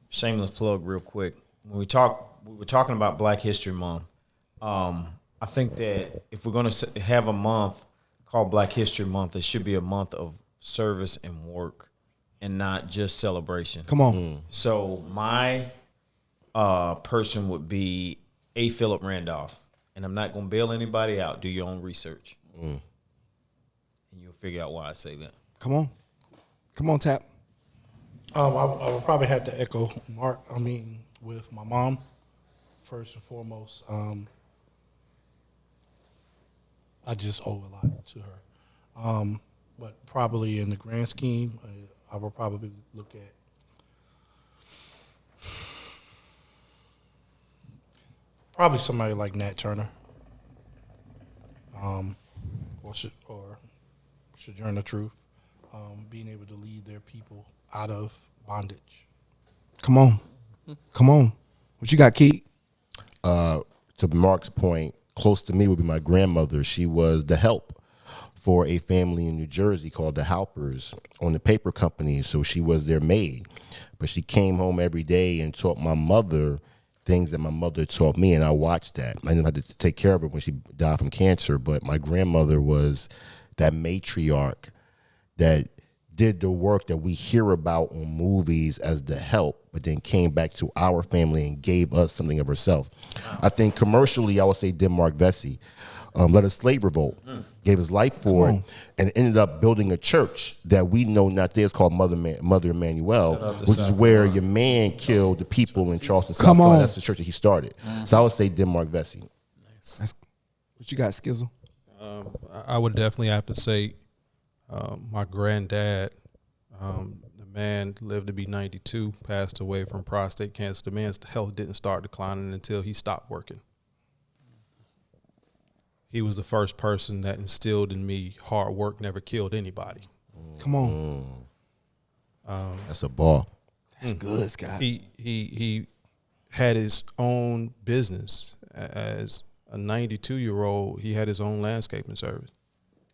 Shameless plug real quick. When we were talking about Black History Month. I think that if we're going to have a month called Black History Month, it should be a month of service and work and not just celebration. Come on. So my person would be A. Philip Randolph. And I'm not going to bail anybody out. Do your own research. And you'll figure out why I say that. Come on. Come on, Tap. I would probably have to echo Mark. With my mom, first and foremost. I just owe a lot to her. But probably in the grand scheme, I would probably look at probably somebody like Nat Turner, or Sojourner Truth, being able to lead their people out of bondage. Come on. Come on. What you got, Keith? To Mark's point, close to me would be my grandmother. She was the help for a family in New Jersey called the Halpers on the paper company. So she was their maid. But she came home every day and taught my mother things that my mother taught me, and I watched that. I didn't have to take care of her when she died from cancer, but my grandmother was that matriarch that did the work that we hear about on movies as the help, but then came back to our family and gave us something of herself. I think commercially, I would say Denmark Vesey led a slave revolt, gave his life for it, and ended up building a church that we know not there. It's called Mother Emmanuel, which is where your man killed the people in Charleston, South Carolina. That's the church that he started. So I would say Denmark Vesey. Nice. What you got, Skizzle? I would definitely have to say my granddad. The man lived to be 92, passed away from prostate cancer. The man's health didn't start declining until he stopped working. He was the first person that instilled in me hard work never killed anybody. Come on. That's a ball. That's good, Scott. He had his own business. As a 92-year-old, he had his own landscaping service.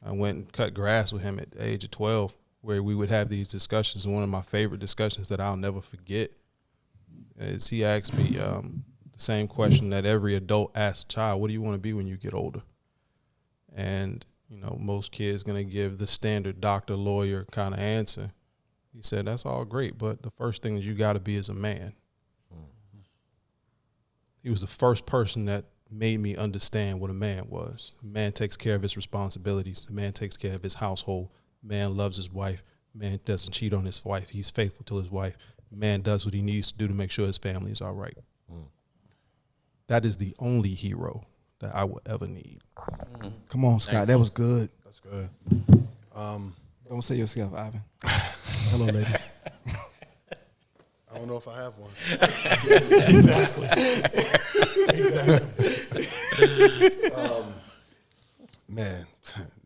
I went and cut grass with him at the age of 12, where we would have these discussions. And one of my favorite discussions that I'll never forget is he asked me the same question that every adult asks a child: what do you want to be when you get older? And, you know, most kids going to give the standard doctor, lawyer kind of answer. He said, that's all great, but the first thing that you got to be is a man. He was the first person that made me understand what a man was. A man takes care of his responsibilities. A man takes care of his household. A man loves his wife. A man doesn't cheat on his wife. He's faithful to his wife. A man does what he needs to do to make sure his family is all right. That is the only hero that I will ever need. Come on, Scott. Nice. That was good. That's good. Don't say yourself, Ivan. Hello, ladies. I don't know if I have one. Man,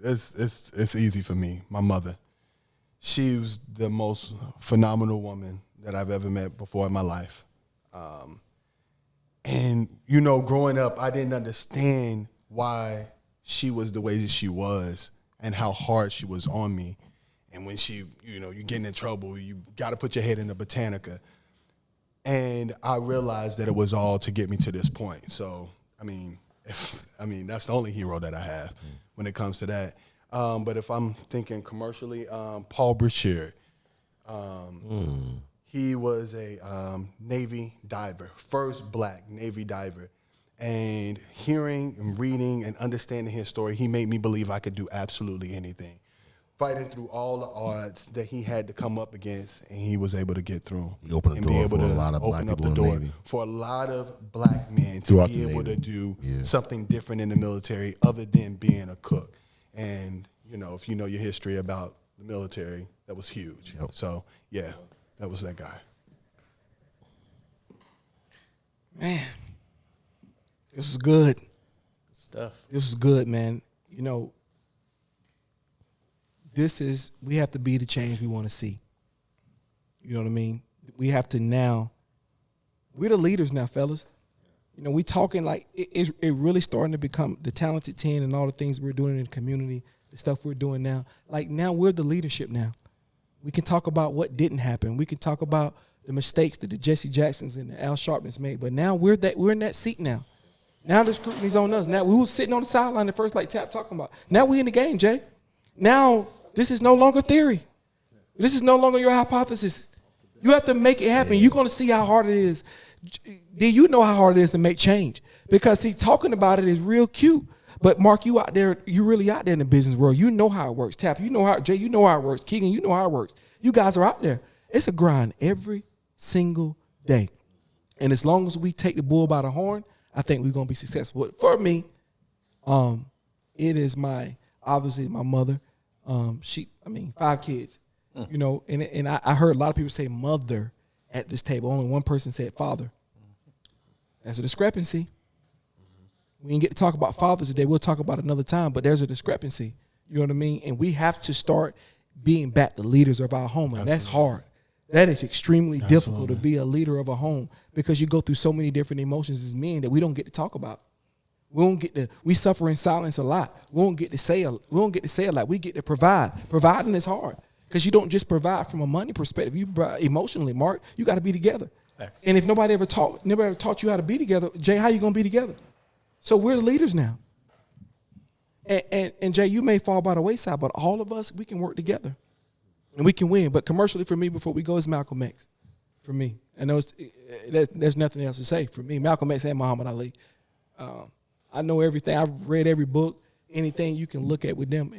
it's easy for me. My mother, she was the most phenomenal woman that I've ever met before in my life. And, you know, growing up, I didn't understand why she was the way that she was and how hard she was on me. And when she, you know, you're getting in trouble, you got to put your head in the Botanica. And I realized that it was all to get me to this point. So, I mean, That's the only hero that I have when it comes to that. But if I'm thinking commercially, Paul Brescia. He was a Navy diver, first black Navy diver. And hearing and reading and understanding his story, he made me believe I could do absolutely anything. Fighting through all the odds that he had to come up against, and he was able to get through. He opened the door for a lot of black people in the Navy. For a lot of black men to Throughout be the able Navy. to do Yeah. something different in the military other than being a cook. And, if you know your history about the military, that was huge. Yep. So, yeah, that was that guy. Man, this was good. Stuff. This was good, man. We have to be the change we want to see. You know what I mean? We have to now, we're the leaders now, fellas. We talking like it really starting to become the talented 10 and all the things we're doing in the community, the stuff we're doing now. Like now we're the leadership now. We can talk about what didn't happen. We can talk about the mistakes that the Jesse Jacksons and the Al Sharptons made. But now we're in that seat now. Now the scrutiny's on us. Now we were sitting on the sideline at first, like Tap talking about. Now we in the game, Jay. Now this is no longer theory. This is no longer your hypothesis. You have to make it happen. You're going to see how hard it is. Do you know how hard it is to make change? Because talking about it is real cute. But Mark, you out there, you really out there in the business world. You know how it works. Tap, you know how, Jay, you know how it works. Keegan, you know how it works. You guys are out there. It's a grind every single day. And as long as we take the bull by the horn, I think we're going to be successful. For me, it is obviously my mother. 5 kids, and I heard a lot of people say mother at this table. Only one person said father. That's a discrepancy. We didn't get to talk about fathers today. We'll talk about it another time, but there's a discrepancy. You know what I mean? And we have to start being back the leaders of our home, and that's hard. That is extremely difficult to be a leader of a home because you go through so many different emotions as men that we don't get to talk about. We suffer in silence a lot. We don't get to say a lot. We get to provide. Providing is hard because you don't just provide from a money perspective. You emotionally, Mark, you got to be together. Thanks. And if nobody ever taught you how to be together, Jay, how you gonna be together? So we're the leaders now. And Jay, you may fall by the wayside, but all of us, we can work together. And we can win. But commercially for me, before we go, is Malcolm X. For me. And there's nothing else to say. For me, Malcolm X and Muhammad Ali. I know everything. I've read every book, anything you can look at with them.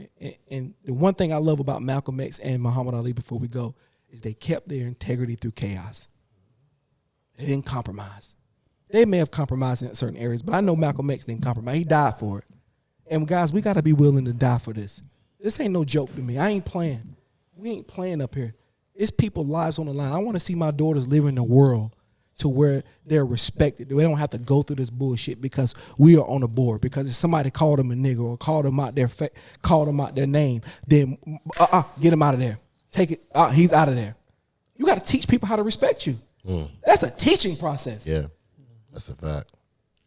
And the one thing I love about Malcolm X and Muhammad Ali before we go is they kept their integrity through chaos. They didn't compromise. They may have compromised in certain areas, but I know Malcolm X didn't compromise. He died for it. And guys, we got to be willing to die for this. This ain't no joke to me. I ain't playing. We ain't playing up here. It's people's lives on the line. I want to see my daughters live in a world to where they're respected. They don't have to go through this bullshit because we are on the board. Because if somebody called them a nigger or called them out their name, then get him out of there. Take it. He's out of there. You got to teach people how to respect you. That's a teaching process. Yeah, that's a fact.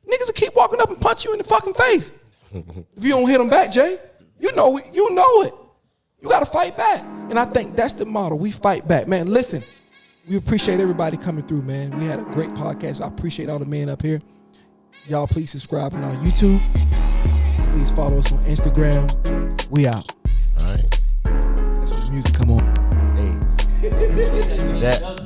Niggas will keep walking up and punch you in the fucking face. If you don't hit them back, Jay, you know it. You got to fight back. And I think that's the model. We fight back. Man, listen, we appreciate everybody coming through, man. We had a great podcast. I appreciate all the men up here. Y'all please subscribe on YouTube. Please follow us on Instagram. We out. All right. That's when the music come on. Hey. That